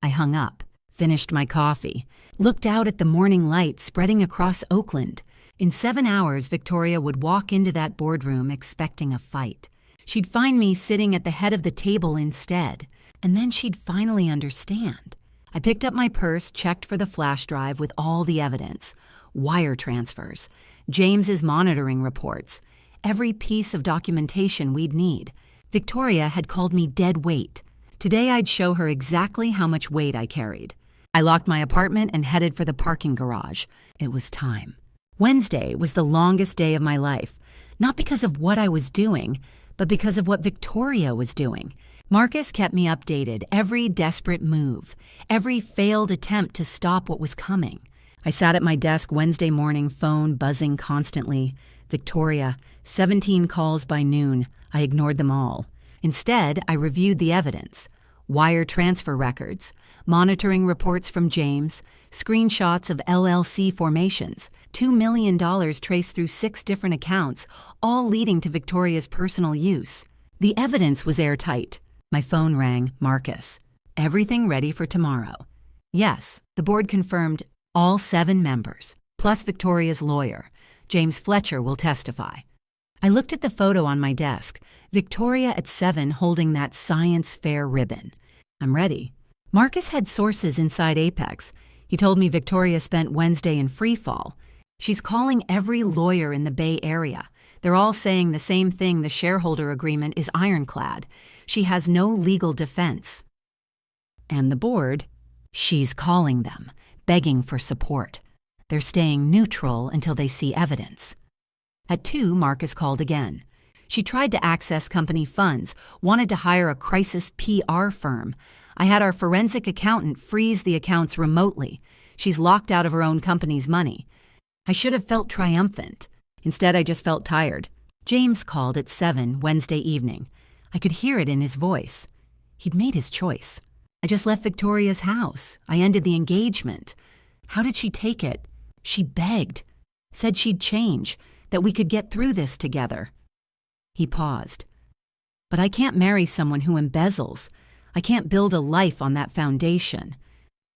I hung up, finished my coffee, looked out at the morning light spreading across Oakland. In 7 hours, Victoria would walk into that boardroom expecting a fight. She'd find me sitting at the head of the table instead, and then she'd finally understand. I picked up my purse, checked for the flash drive with all the evidence. Wire transfers, James's monitoring reports, every piece of documentation we'd need. Victoria had called me dead weight. Today I'd show her exactly how much weight I carried. I locked my apartment and headed for the parking garage. It was time. Wednesday was the longest day of my life, not because of what I was doing, but because of what Victoria was doing. Marcus kept me updated, every desperate move, every failed attempt to stop what was coming. I sat at my desk Wednesday morning, phone buzzing constantly. Victoria, 17 calls by noon. I ignored them all. Instead, I reviewed the evidence. Wire transfer records, monitoring reports from James, screenshots of LLC formations, $2 million traced through 6 different accounts, all leading to Victoria's personal use. The evidence was airtight. My phone rang. Marcus. "Everything ready for tomorrow?" "Yes," the board confirmed. "All 7 members, plus Victoria's lawyer. James Fletcher will testify." I looked at the photo on my desk, Victoria at 7 holding that science fair ribbon. I'm ready. Marcus had sources inside Apex. He told me Victoria spent Wednesday in free fall. She's calling every lawyer in the Bay Area. They're all saying the same thing: the shareholder agreement is ironclad. She has no legal defense. And the board? She's calling them, begging for support. They're staying neutral until they see evidence. At 2, Marcus called again. She tried to access company funds, wanted to hire a crisis PR firm. I had our forensic accountant freeze the accounts remotely. She's locked out of her own company's money. I should have felt triumphant. Instead, I just felt tired. James called at 7 Wednesday evening. I could hear it in his voice. He'd made his choice. I just left Victoria's house. I ended the engagement. How did she take it? She begged, said she'd change, that we could get through this together. He paused. But I can't marry someone who embezzles. I can't build a life on that foundation.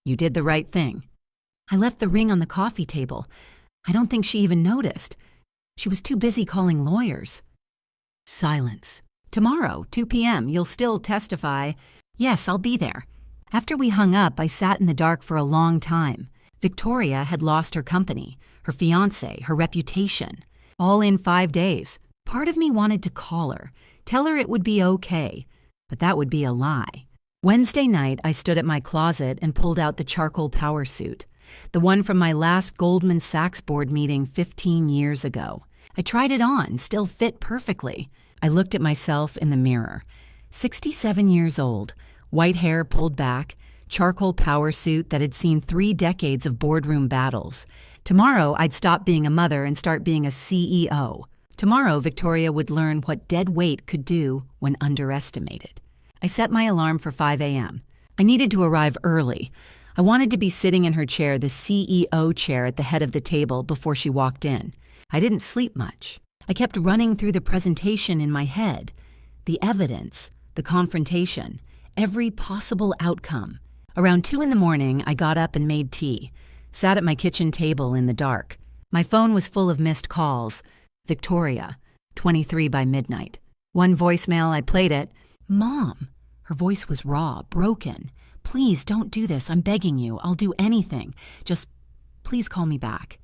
You did the right thing. I left the ring on the coffee table. I don't think she even noticed. She was too busy calling lawyers. Silence. Tomorrow, 2 p.m., you'll still testify. Yes, I'll be there. After we hung up, I sat in the dark for a long time. Victoria had lost her company, her fiancé, her reputation. All in 5 days. Part of me wanted to call her, tell her it would be okay, but that would be a lie. Wednesday night, I stood at my closet and pulled out the charcoal power suit, the one from my last Goldman Sachs board meeting 15 years ago. I tried it on, still fit perfectly. I looked at myself in the mirror. 67 years old, white hair pulled back, charcoal power suit that had seen 3 decades of boardroom battles. Tomorrow, I'd stop being a mother and start being a CEO. Tomorrow, Victoria would learn what dead weight could do when underestimated. I set my alarm for 5 a.m. I needed to arrive early. I wanted to be sitting in her chair, the CEO chair at the head of the table, before she walked in. I didn't sleep much. I kept running through the presentation in my head. The evidence, the confrontation, every possible outcome. Around 2 a.m, I got up and made tea. Sat at my kitchen table in the dark. My phone was full of missed calls. Victoria, 23 by midnight. One voicemail, I played it. Mom. Her voice was raw, broken. Please don't do this. I'm begging you. I'll do anything. Just please call me back.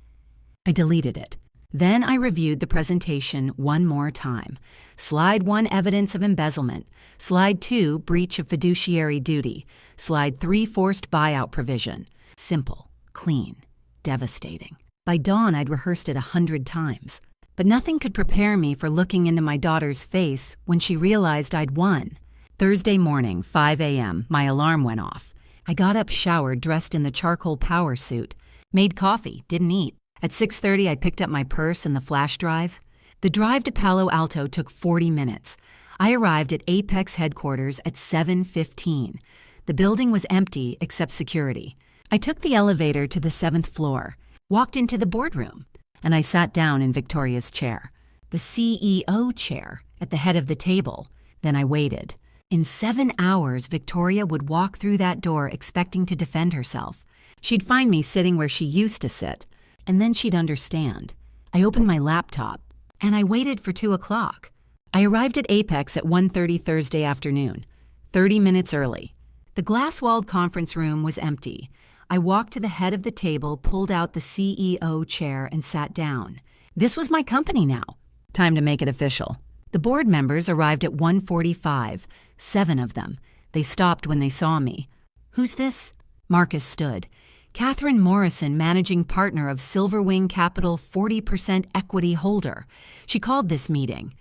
I deleted it. Then I reviewed the presentation one more time. Slide 1, evidence of embezzlement. Slide 2, breach of fiduciary duty. Slide 3, forced buyout provision. Simple, clean, devastating. By dawn, I'd rehearsed it 100 times. But nothing could prepare me for looking into my daughter's face when she realized I'd won. Thursday morning, 5 a.m., my alarm went off. I got up, showered, dressed in the charcoal power suit. Made coffee, didn't eat. At 6:30, I picked up my purse and the flash drive. The drive to Palo Alto took 40 minutes. I arrived at Apex headquarters at 7:15. The building was empty except security. I took the elevator to the 7th floor, walked into the boardroom, and I sat down in Victoria's chair, the CEO chair at the head of the table. Then I waited. In 7 hours, Victoria would walk through that door expecting to defend herself. She'd find me sitting where she used to sit, and then she'd understand. I opened my laptop, and I waited for 2 o'clock. I arrived at Apex at 1:30 Thursday afternoon, 30 minutes early. The glass-walled conference room was empty. I walked to the head of the table, pulled out the CEO chair, and sat down. This was my company now. Time to make it official. The board members arrived at 1:45, 7 of them. They stopped when they saw me. Who's this? Marcus stood. Catherine Morrison, managing partner of Silverwing Capital, 40% equity holder. She called this meeting.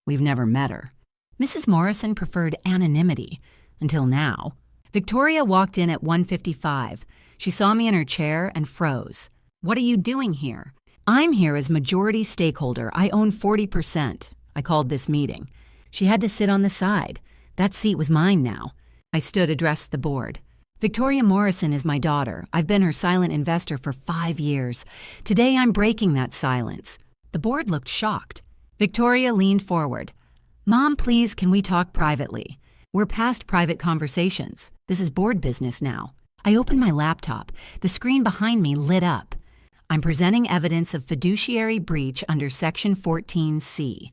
We've never met her. Mrs. Morrison preferred anonymity, until now. Victoria walked in at 1:55. She saw me in her chair and froze. What are you doing here? I'm here as majority stakeholder. I own 40%. I called this meeting. She had to sit on the side. That seat was mine now. I stood, addressed the board. Victoria Morrison is my daughter. I've been her silent investor for 5 years. Today I'm breaking that silence. The board looked shocked. Victoria leaned forward. Mom, please, can we talk privately? We're past private conversations. This is board business now. I opened my laptop. The screen behind me lit up. I'm presenting evidence of fiduciary breach under Section 14C.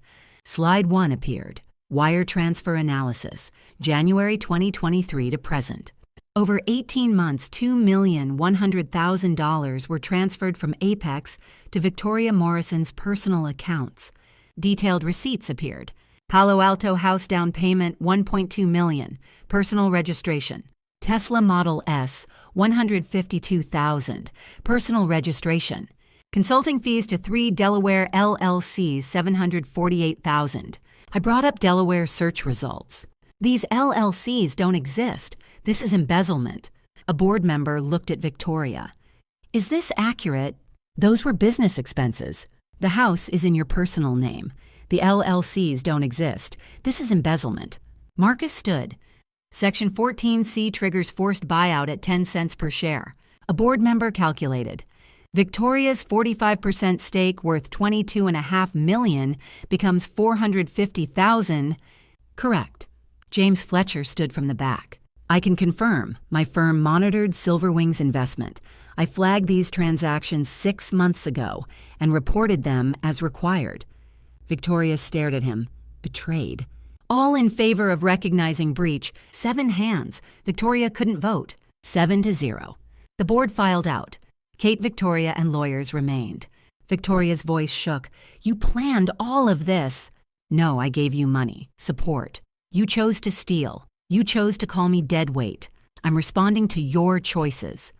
Slide 1 appeared. Wire transfer analysis, January 2023 to present. Over 18 months, $2,100,000 were transferred from Apex to Victoria Morrison's personal accounts. Detailed receipts appeared. Palo Alto house down payment, $1.2 million. Personal registration. Tesla Model S, $152,000. Personal registration. Consulting fees to 3 Delaware LLCs, $748,000. I brought up Delaware search results. These LLCs don't exist. This is embezzlement. A board member looked at Victoria. Is this accurate? Those were business expenses. The house is in your personal name. The LLCs don't exist. This is embezzlement. Marcus stood. Section 14C triggers forced buyout at 10 cents per share. A board member calculated. Victoria's 45% stake worth $22.5 million becomes $450,000. Correct. James Fletcher stood from the back. I can confirm. My firm monitored Silverwing's investment. I flagged these transactions 6 months ago and reported them as required. Victoria stared at him, betrayed. All in favor of recognizing breach, 7 hands. Victoria couldn't vote. 7-0. The board filed out. Kate, Victoria, and lawyers remained. Victoria's voice shook. You planned all of this. No, I gave you money, support. You chose to steal. You chose to call me dead weight. I'm responding to your choices.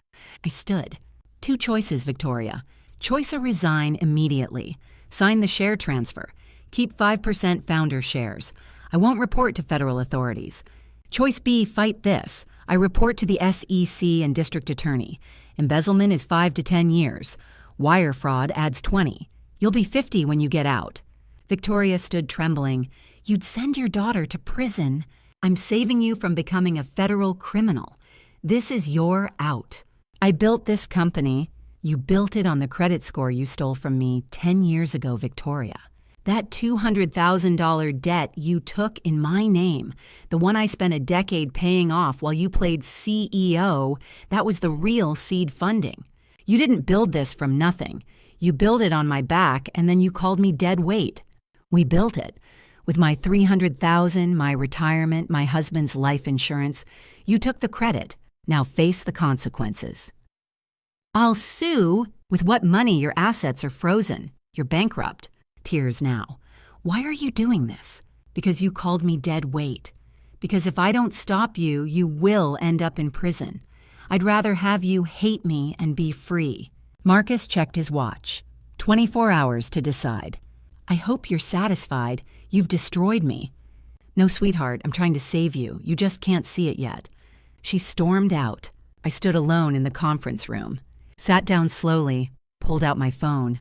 I stood. 2 choices, Victoria. Choice A, resign immediately. Sign the share transfer. Keep 5% founder shares. I won't report to federal authorities. Choice B, fight this. I report to the SEC and district attorney. Embezzlement is 5 to 10 years. Wire fraud adds 20. You'll be 50 when you get out. Victoria stood trembling. You'd send your daughter to prison. I'm saving you from becoming a federal criminal. This is your out. I built this company. You built it on the credit score you stole from me 10 years ago, Victoria. That $200,000 debt you took in my name, the one I spent a decade paying off while you played CEO, that was the real seed funding. You didn't build this from nothing. You built it on my back, and then you called me dead weight. We built it. With my $300,000, my retirement, my husband's life insurance, you took the credit. Now face the consequences. I'll sue. With what money? Your assets are frozen. You're bankrupt. Tears now. Why are you doing this? Because you called me dead weight. Because if I don't stop you, you will end up in prison. I'd rather have you hate me and be free. Marcus checked his watch. 24 hours to decide. I hope you're satisfied. You've destroyed me. No, sweetheart, I'm trying to save you. You just can't see it yet. She stormed out. I stood alone in the conference room. Sat down slowly, pulled out my phone.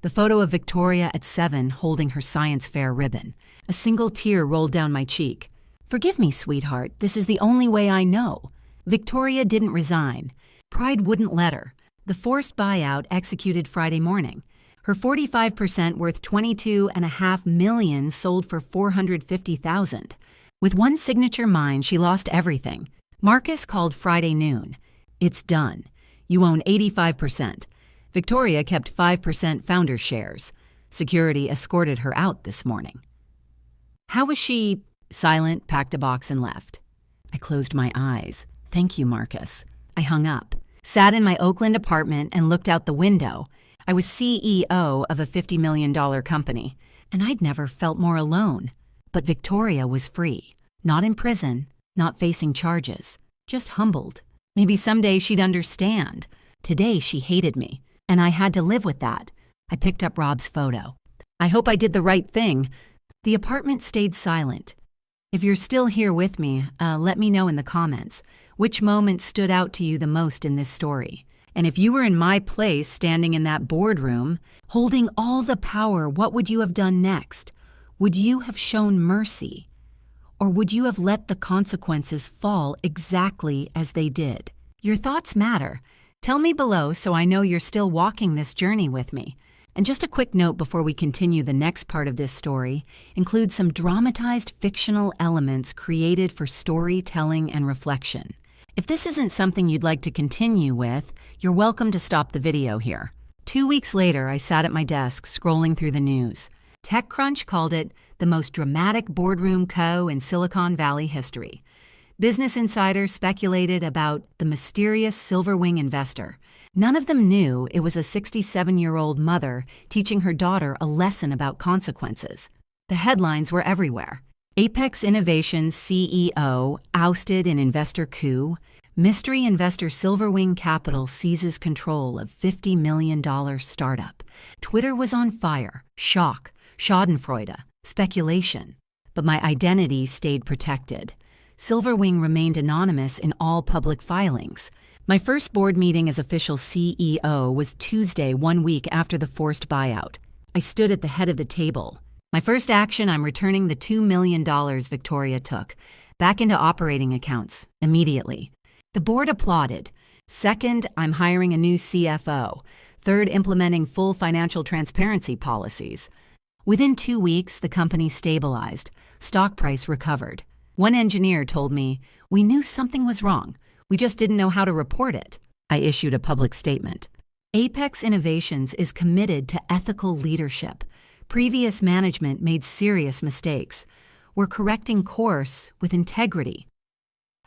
The photo of Victoria at 7 holding her science fair ribbon. A single tear rolled down my cheek. Forgive me, sweetheart. This is the only way I know. Victoria didn't resign. Pride wouldn't let her. The forced buyout executed Friday morning. Her 45% worth $22.5 million sold for $450,000. With one signature mine, she lost everything. Marcus called Friday noon. It's done. You own 85%. Victoria kept 5% founder shares. Security escorted her out this morning. How was she? Silent, packed a box and left. I closed my eyes. Thank you, Marcus. I hung up, sat in my Oakland apartment and looked out the window. I was CEO of a $50 million company, and I'd never felt more alone. But Victoria was free, not in prison, not facing charges, just humbled. Maybe someday she'd understand. Today she hated me. And I had to live with that. I picked up Rob's photo. I hope I did the right thing. The apartment stayed silent. If you're still here with me, let me know in the comments which moment stood out to you the most in this story. And if you were in my place standing in that boardroom, holding all the power, what would you have done next? Would you have shown mercy? Or would you have let the consequences fall exactly as they did? Your thoughts matter. Tell me below so I know you're still walking this journey with me. And just a quick note before we continue, the next part of this story includes some dramatized fictional elements created for storytelling and reflection. If this isn't something you'd like to continue with, you're welcome to stop the video here. 2 weeks later, I sat at my desk scrolling through the news. TechCrunch called it the most dramatic boardroom coup in Silicon Valley history. Business Insider speculated about the mysterious Silverwing investor. None of them knew it was a 67-year-old mother teaching her daughter a lesson about consequences. The headlines were everywhere. Apex Innovations CEO ousted in investor coup. Mystery investor Silverwing Capital seizes control of $50 million startup. Twitter was on fire. Shock, schadenfreude, speculation. But my identity stayed protected. Silverwing remained anonymous in all public filings. My first board meeting as official CEO was Tuesday, 1 week after the forced buyout. I stood at the head of the table. My first action, I'm returning the $2 million Victoria took back into operating accounts immediately. The board applauded. Second, I'm hiring a new CFO. Third, implementing full financial transparency policies. Within 2 weeks, the company stabilized. Stock price recovered. One engineer told me, "We knew something was wrong. We just didn't know how to report it." I issued a public statement. Apex Innovations is committed to ethical leadership. Previous management made serious mistakes. We're correcting course with integrity.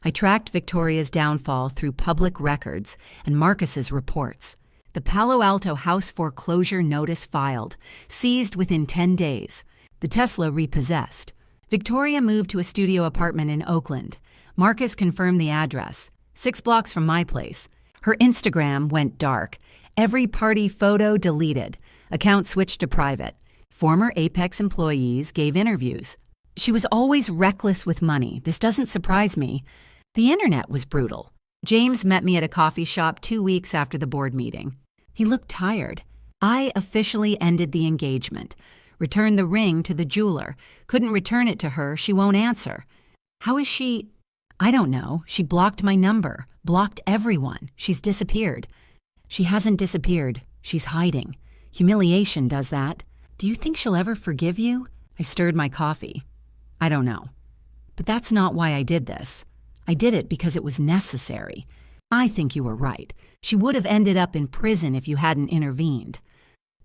I tracked Victoria's downfall through public records and Marcus's reports. The Palo Alto house foreclosure notice filed, seized within 10 days. The Tesla repossessed. Victoria moved to a studio apartment in Oakland. Marcus confirmed the address, 6 blocks from my place. Her Instagram went dark. Every party photo deleted. Account switched to private. Former Apex employees gave interviews. She was always reckless with money. This doesn't surprise me. The internet was brutal. James met me at a coffee shop 2 weeks after the board meeting. He looked tired. I officially ended the engagement. Returned the ring to the jeweler. Couldn't return it to her. She won't answer. How is she? I don't know. She blocked my number. Blocked everyone. She's disappeared. She hasn't disappeared. She's hiding. Humiliation does that. Do you think she'll ever forgive you? I stirred my coffee. I don't know. But that's not why I did this. I did it because it was necessary. I think you were right. She would have ended up in prison if you hadn't intervened.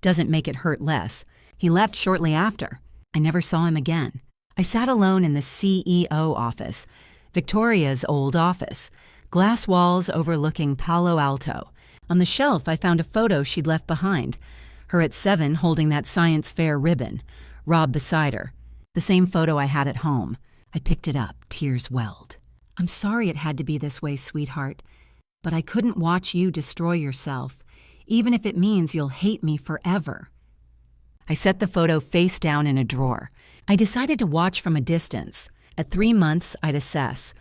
Doesn't make it hurt less. He left shortly after. I never saw him again. I sat alone in the CEO office, Victoria's old office. Glass walls overlooking Palo Alto. On the shelf, I found a photo she'd left behind. Her at 7 holding that science fair ribbon. Rob beside her. The same photo I had at home. I picked it up, tears welled. I'm sorry it had to be this way, sweetheart. But I couldn't watch you destroy yourself, even if it means you'll hate me forever. I set the photo face down in a drawer. I decided to watch from a distance. At 3 months, I'd assess.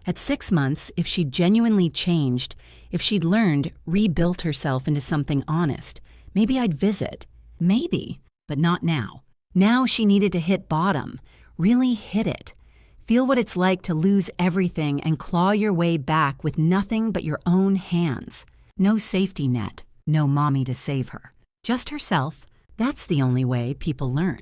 At 6 months, if she'd genuinely changed, if she'd learned, rebuilt herself into something honest, maybe I'd visit. Maybe, but not now. Now she needed to hit bottom. Really hit it. Feel what it's like to lose everything and claw your way back with nothing but your own hands. No safety net, no mommy to save her. Just herself. That's the only way people learn.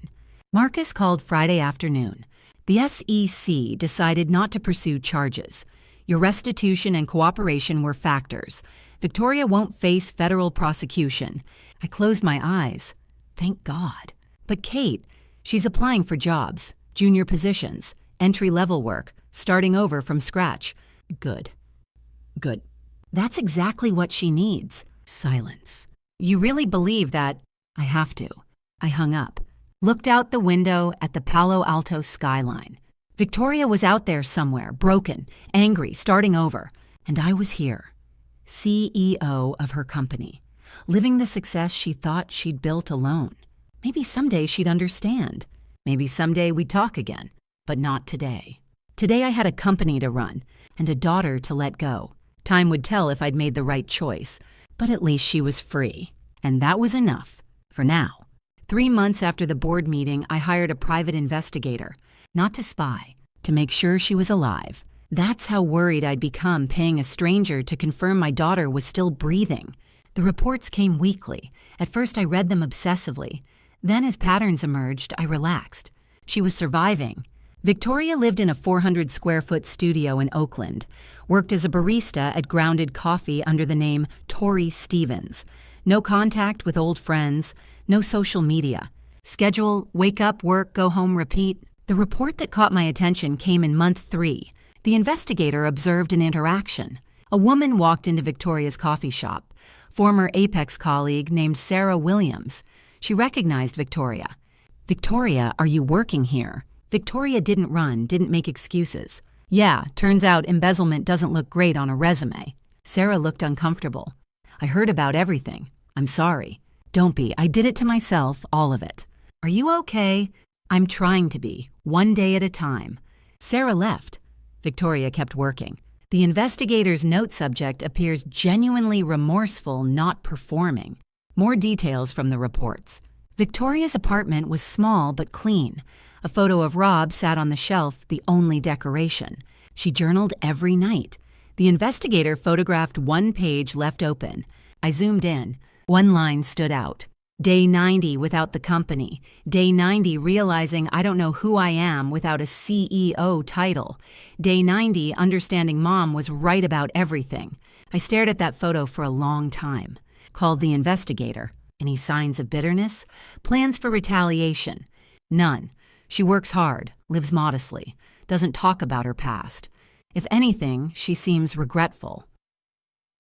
Marcus called Friday afternoon. The SEC decided not to pursue charges. Your restitution and cooperation were factors. Victoria won't face federal prosecution. I closed my eyes. Thank God. But Kate, she's applying for jobs, junior positions, entry-level work, starting over from scratch. Good. Good. That's exactly what she needs. Silence. You really believe that? I have to. I hung up. Looked out the window at the Palo Alto skyline. Victoria was out there somewhere, broken, angry, starting over. And I was here, CEO of her company, living the success she thought she'd built alone. Maybe someday she'd understand. Maybe someday we'd talk again. But not today. Today I had a company to run and a daughter to let go. Time would tell if I'd made the right choice. But at least she was free. And that was enough. For now. 3 months after the board meeting, I hired a private investigator. Not to spy. To make sure she was alive. That's how worried I'd become paying a stranger to confirm my daughter was still breathing. The reports came weekly. At first I read them obsessively. Then as patterns emerged, I relaxed. She was surviving. Victoria lived in a 400-square-foot studio in Oakland, worked as a barista at Grounded Coffee under the name Tori Stevens. No contact with old friends, no social media. Schedule, wake up, work, go home, repeat. The report that caught my attention came in month 3. The investigator observed an interaction. A woman walked into Victoria's coffee shop. Former Apex colleague named Sarah Williams. She recognized Victoria. "Victoria, are you working here?" Victoria didn't run, didn't make excuses. "Yeah, turns out embezzlement doesn't look great on a resume." Sarah looked uncomfortable. "I heard about everything. I'm sorry." "Don't be. I did it to myself, all of it." "Are you okay?" "I'm trying to be, one day at a time." Sarah left. Victoria kept working. The investigator's note subject appears genuinely remorseful, not performing. More details from the reports. Victoria's apartment was small but clean. A photo of Rob sat on the shelf, the only decoration. She journaled every night. The investigator photographed one page left open. I zoomed in. One line stood out. Day 90 without the company. Day 90 realizing I don't know who I am without a CEO title. Day 90 understanding Mom was right about everything. I stared at that photo for a long time. Called the investigator. Any signs of bitterness? Plans for retaliation? None. She works hard, lives modestly, doesn't talk about her past. If anything, she seems regretful.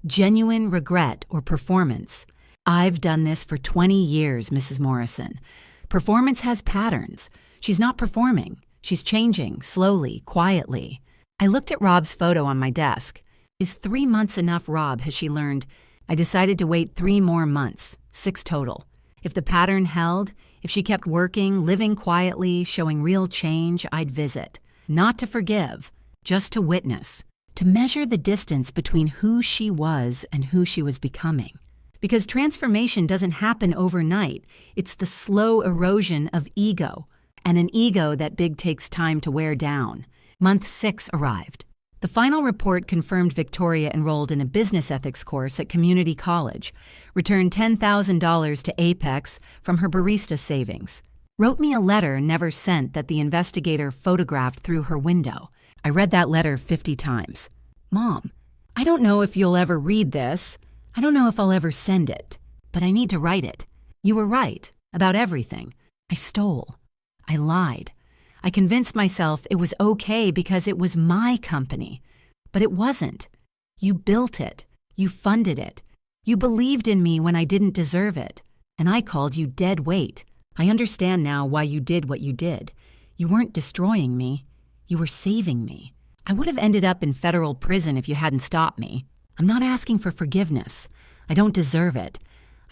Genuine regret or performance? "I've done this for 20 years, Mrs. Morrison. Performance has patterns. She's not performing. She's changing, slowly, quietly." I looked at Rob's photo on my desk. Is 3 months enough, Rob, has she learned? I decided to wait 3 more months, 6 total. If the pattern held, if she kept working, living quietly, showing real change, I'd visit. Not to forgive, just to witness, to measure the distance between who she was and who she was becoming. Because transformation doesn't happen overnight. It's the slow erosion of ego, and an ego that big takes time to wear down. Month 6 arrived. The final report confirmed Victoria enrolled in a business ethics course at community college, returned $10,000 to Apex from her barista savings, wrote me a letter never sent that the investigator photographed through her window. I read that letter 50 times. "Mom, I don't know if you'll ever read this. I don't know if I'll ever send it, but I need to write it. You were right about everything. I stole. I lied. I convinced myself it was okay because it was my company. But it wasn't. You built it. You funded it. You believed in me when I didn't deserve it. And I called you dead weight. I understand now why you did what you did. You weren't destroying me. You were saving me. I would have ended up in federal prison if you hadn't stopped me. I'm not asking for forgiveness. I don't deserve it.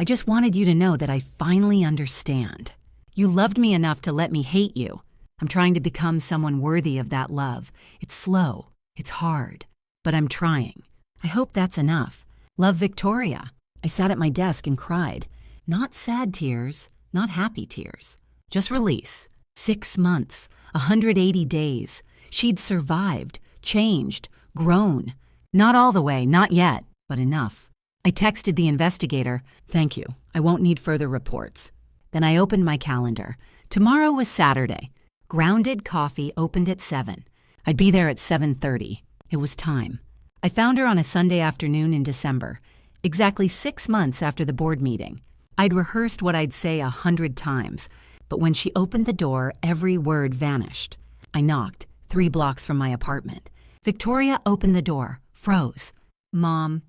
I just wanted you to know that I finally understand. You loved me enough to let me hate you. I'm trying to become someone worthy of that love. It's slow. It's hard. But I'm trying. I hope that's enough. Love, Victoria." I sat at my desk and cried. Not sad tears, not happy tears. Just release. 6 months, 180 days. She'd survived, changed, grown. Not all the way, not yet, but enough. I texted the investigator, "Thank you. I won't need further reports." Then I opened my calendar. Tomorrow was Saturday. Grounded Coffee opened at 7. I'd be there at 7:30. It was time. I found her on a Sunday afternoon in December, exactly 6 months after the board meeting. I'd rehearsed what I'd say 100 times, but when she opened the door, every word vanished. I knocked, 3 blocks from my apartment. Victoria opened the door, froze. "Mom,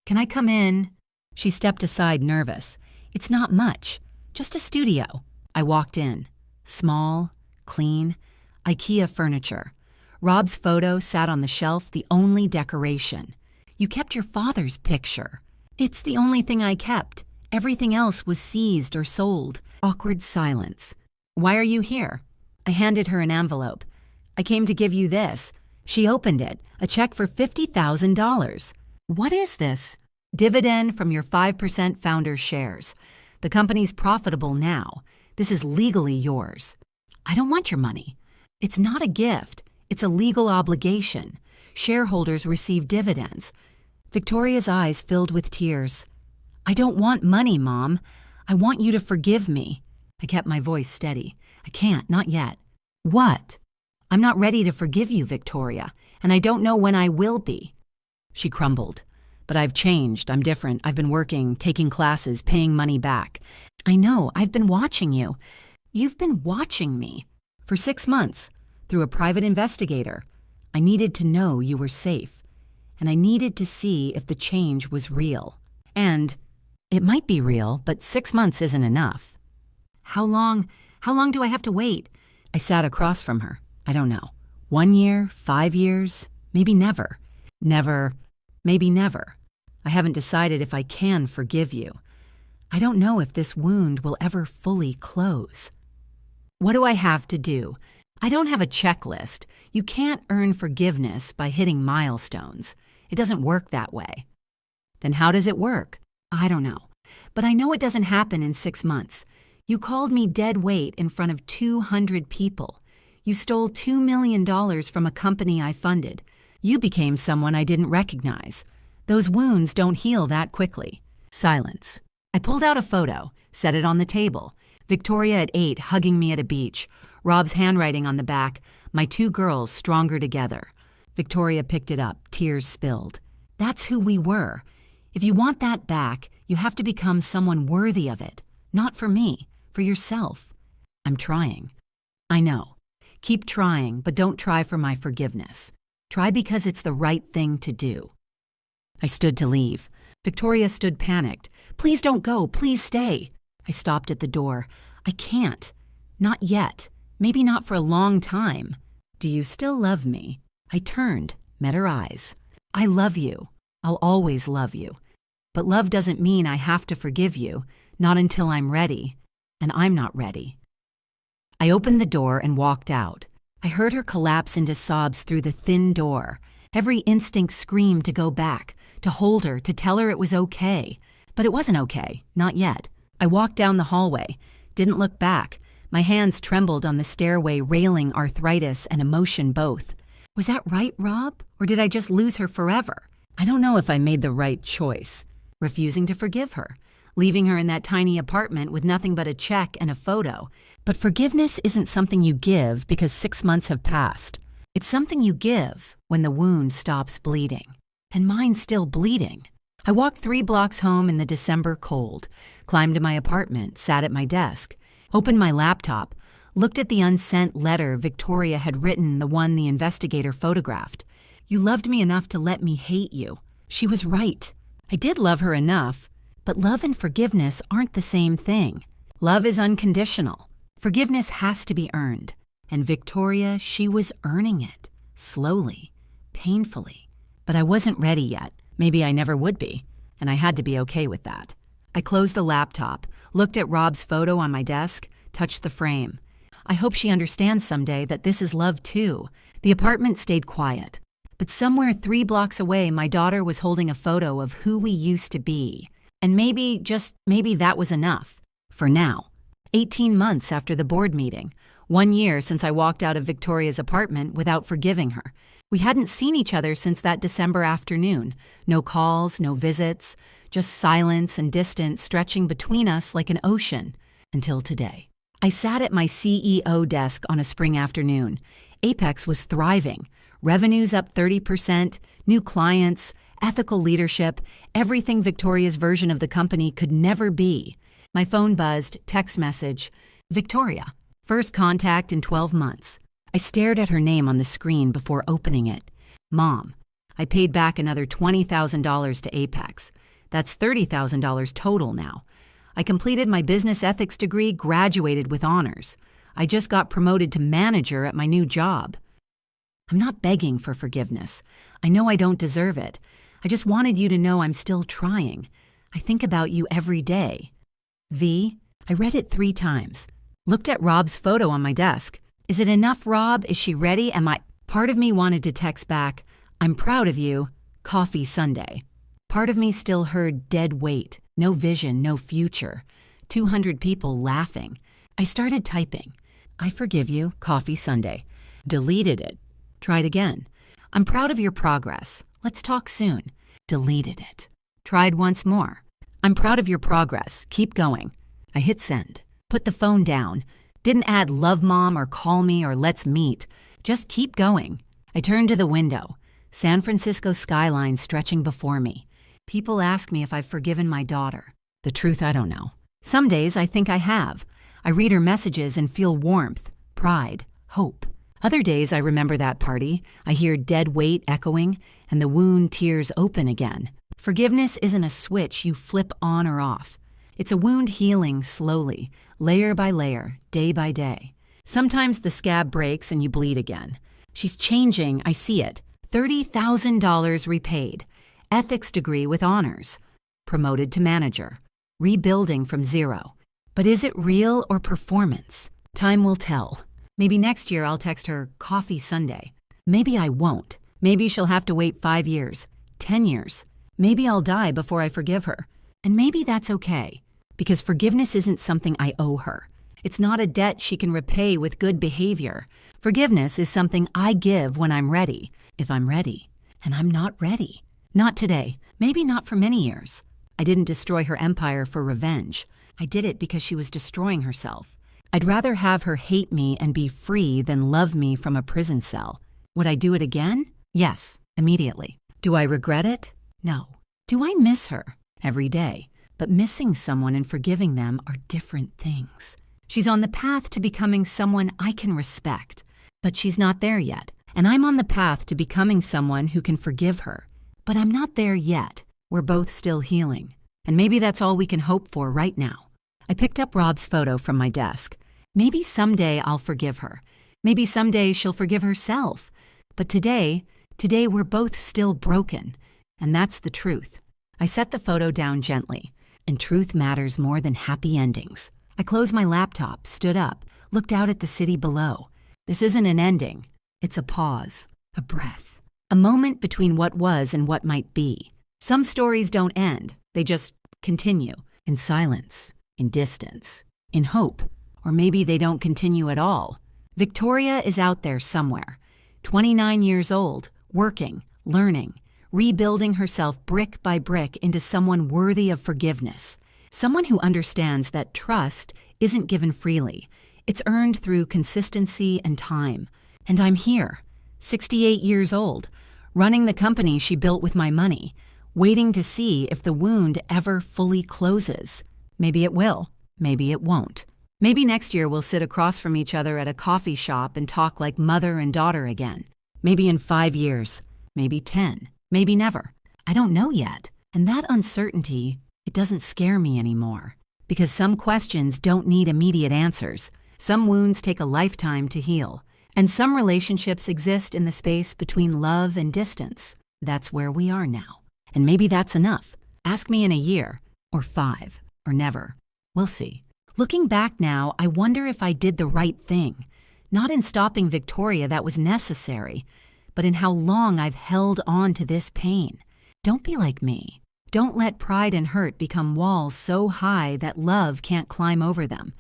can I come in?" She stepped aside, nervous. "It's not much, just a studio." I walked in. Small, clean, IKEA furniture. Rob's photo sat on the shelf, the only decoration. "You kept your father's picture." "It's the only thing I kept. Everything else was seized or sold." Awkward silence. "Why are you here?" I handed her an envelope. "I came to give you this." She opened it, a check for $50,000. "What is this?" "Dividend from your 5% founder's shares. The company's profitable now. This is legally yours." "I don't want your money." "It's not a gift. It's a legal obligation. Shareholders receive dividends." Victoria's eyes filled with tears. "I don't want money, Mom. I want you to forgive me." I kept my voice steady. "I can't, not yet." "What?" "I'm not ready to forgive you, Victoria, and I don't know when I will be." She crumbled. "But I've changed. I'm different. I've been working, taking classes, paying money back." "I know. I've been watching you. You've been watching me for 6 months through a private investigator. I needed to know you were safe, and I needed to see if the change was real. And it might be real, but 6 months isn't enough. How long do I have to wait? I sat across from her. I don't know. 1 year, 5 years, maybe never. Maybe never. I haven't decided if I can forgive you. I don't know if this wound will ever fully close. What do I have to do? I don't have a checklist. You can't earn forgiveness by hitting milestones. It doesn't work that way. Then how does it work? I don't know. But I know it doesn't happen in 6 months. You called me dead weight in front of 200 people. You stole $2 million from a company I funded. You became someone I didn't recognize. Those wounds don't heal that quickly. Silence. I pulled out a photo, set it on the table. Victoria at 8 hugging me at a beach. Rob's handwriting on the back, my 2 girls stronger together. Victoria picked it up, tears spilled. That's who we were. If you want that back, you have to become someone worthy of it. Not for me, for yourself. I'm trying. I know. Keep trying, but don't try for my forgiveness. Try because it's the right thing to do. I stood to leave. Victoria stood panicked. Please don't go. Please stay. I stopped at the door. I can't. Not yet. Maybe not for a long time. Do you still love me? I turned, met her eyes. I love you. I'll always love you. But love doesn't mean I have to forgive you, not until I'm ready. And I'm not ready. I opened the door and walked out. I heard her collapse into sobs through the thin door. Every instinct screamed to go back, to hold her, to tell her it was okay. But it wasn't okay, not yet. I walked down the hallway, didn't look back. My hands trembled on the stairway, railing arthritis and emotion both. Was that right, Rob? Or did I just lose her forever? I don't know if I made the right choice. Refusing to forgive her, leaving her in that tiny apartment with nothing but a check and a photo. But forgiveness isn't something you give because 6 months have passed. It's something you give when the wound stops bleeding. And mine's still bleeding. I walked 3 blocks home in the December cold, climbed to my apartment, sat at my desk, opened my laptop, looked at the unsent letter Victoria had written, the one the investigator photographed. You loved me enough to let me hate you. She was right. I did love her enough, but love and forgiveness aren't the same thing. Love is unconditional. Forgiveness has to be earned. And Victoria, she was earning it, slowly, painfully. But I wasn't ready yet. Maybe I never would be, and I had to be okay with that. I closed the laptop, looked at Rob's photo on my desk, touched the frame. I hope she understands someday that this is love too. The apartment stayed quiet. But somewhere 3 blocks away, my daughter was holding a photo of who we used to be. And maybe, just maybe that was enough. For now. 18 months after the board meeting. 1 year since I walked out of Victoria's apartment without forgiving her. We hadn't seen each other since that December afternoon. No calls, no visits, just silence and distance stretching between us like an ocean. Until today. I sat at my CEO desk on a spring afternoon. Apex was thriving. Revenues up 30%, new clients, ethical leadership, everything Victoria's version of the company could never be. My phone buzzed, text message. Victoria, first contact in 12 months. I stared at her name on the screen before opening it. Mom. I paid back another $20,000 to Apex. That's $30,000 total now. I completed my business ethics degree, graduated with honors. I just got promoted to manager at my new job. I'm not begging for forgiveness. I know I don't deserve it. I just wanted you to know I'm still trying. I think about you every day. V, I read it 3 times. Looked at Rob's photo on my desk. Is it enough, Rob? Is she ready? Part of me wanted to text back, I'm proud of you, coffee Sunday. Part of me still heard dead weight, no vision, no future. 200 people laughing. I started typing. I forgive you, coffee Sunday. Deleted it. Tried again. I'm proud of your progress. Let's talk soon. Deleted it. Tried once more. I'm proud of your progress. Keep going. I hit send. Put the phone down. Didn't add love mom or call me or let's meet. Just keep going. I turned to the window. San Francisco skyline stretching before me. People ask me if I've forgiven my daughter. The truth, I don't know. Some days I think I have. I read her messages and feel warmth, pride, hope. Other days I remember that party, I hear dead weight echoing, and the wound tears open again. Forgiveness isn't a switch you flip on or off. It's a wound healing slowly, layer by layer, day by day. Sometimes the scab breaks and you bleed again. She's changing, I see it. $30,000 repaid. Ethics degree with honors. Promoted to manager. Rebuilding from zero. But is it real or performance? Time will tell. Maybe next year I'll text her Coffee Sunday. Maybe I won't. Maybe she'll have to wait 5 years, 10 years. Maybe I'll die before I forgive her. And maybe that's okay, because forgiveness isn't something I owe her. It's not a debt she can repay with good behavior. Forgiveness is something I give when I'm ready, if I'm ready. And I'm not ready. Not today, maybe not for many years. I didn't destroy her empire for revenge. I did it because she was destroying herself. I'd rather have her hate me and be free than love me from a prison cell. Would I do it again? Yes, immediately. Do I regret it? No. Do I miss her? Every day. But missing someone and forgiving them are different things. She's on the path to becoming someone I can respect, but she's not there yet. And I'm on the path to becoming someone who can forgive her. But I'm not there yet. We're both still healing. And maybe that's all we can hope for right now. I picked up Rob's photo from my desk. Maybe someday I'll forgive her. Maybe someday she'll forgive herself. But today we're both still broken. And that's the truth. I set the photo down gently. And truth matters more than happy endings. I closed my laptop, stood up, looked out at the city below. This isn't an ending. It's a pause, a breath, a moment between what was and what might be. Some stories don't end. They just continue in silence, in distance, in hope. Or maybe they don't continue at all. Victoria is out there somewhere, 29 years old, working, learning, rebuilding herself brick by brick into someone worthy of forgiveness. Someone who understands that trust isn't given freely. It's earned through consistency and time. And I'm here, 68 years old, running the company she built with my money, waiting to see if the wound ever fully closes. Maybe it will. Maybe it won't. Maybe next year we'll sit across from each other at a coffee shop and talk like mother and daughter again. Maybe in 5 years. Maybe 10. Maybe never. I don't know yet. And that uncertainty, it doesn't scare me anymore. Because some questions don't need immediate answers. Some wounds take a lifetime to heal. And some relationships exist in the space between love and distance. That's where we are now. And maybe that's enough. Ask me in a year, or 5, or never. We'll see. Looking back now, I wonder if I did the right thing. Not in stopping Victoria, that was necessary, but in how long I've held on to this pain. Don't be like me. Don't let pride and hurt become walls so high that love can't climb over them.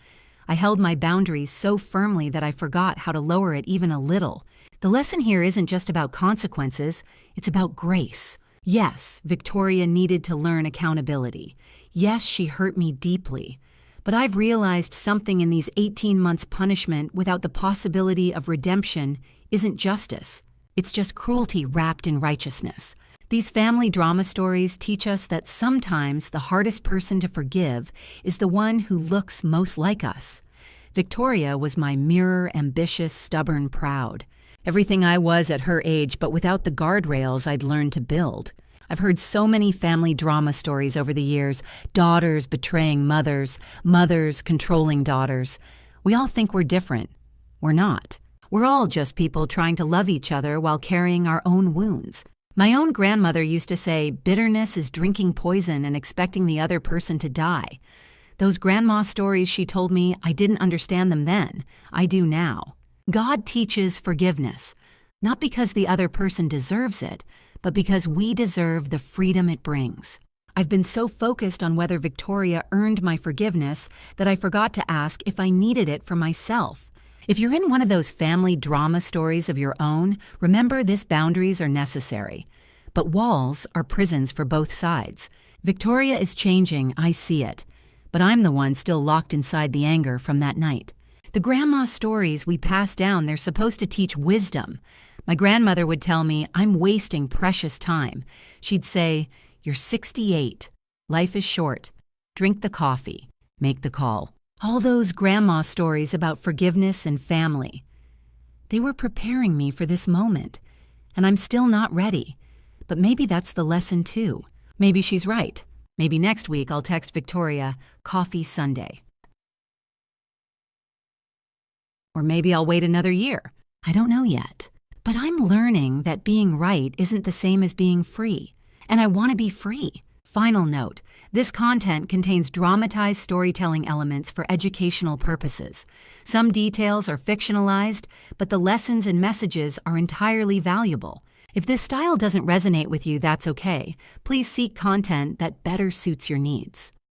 I held my boundaries so firmly that I forgot how to lower it even a little. The lesson here isn't just about consequences, it's about grace. Yes, Victoria needed to learn accountability. Yes, she hurt me deeply. But I've realized something in these 18 months' punishment without the possibility of redemption isn't justice. It's just cruelty wrapped in righteousness. These family drama stories teach us that sometimes the hardest person to forgive is the one who looks most like us. Victoria was my mirror, ambitious, stubborn, proud. Everything I was at her age, but without the guardrails I'd learned to build. I've heard so many family drama stories over the years, daughters betraying mothers, mothers controlling daughters. We all think we're different. We're not. We're all just people trying to love each other while carrying our own wounds. My own grandmother used to say, bitterness is drinking poison and expecting the other person to die. Those grandma stories she told me, I didn't understand them then. I do now. God teaches forgiveness, not because the other person deserves it, but because we deserve the freedom it brings. I've been so focused on whether Victoria earned my forgiveness that I forgot to ask if I needed it for myself. If you're in one of those family drama stories of your own, remember this: boundaries are necessary. But walls are prisons for both sides. Victoria is changing, I see it. But I'm the one still locked inside the anger from that night. The grandma stories we pass down, they're supposed to teach wisdom. My grandmother would tell me I'm wasting precious time. She'd say, "You're 68. Life is short. Drink the coffee. Make the call." All those grandma stories about forgiveness and family. They were preparing me for this moment, and I'm still not ready. But maybe that's the lesson too. Maybe she's right. Maybe next week I'll text Victoria, "Coffee Sunday." Or maybe I'll wait another year. I don't know yet. But I'm learning that being right isn't the same as being free. And I want to be free. Final note, this content contains dramatized storytelling elements for educational purposes. Some details are fictionalized, but the lessons and messages are entirely valuable. If this style doesn't resonate with you, that's okay. Please seek content that better suits your needs.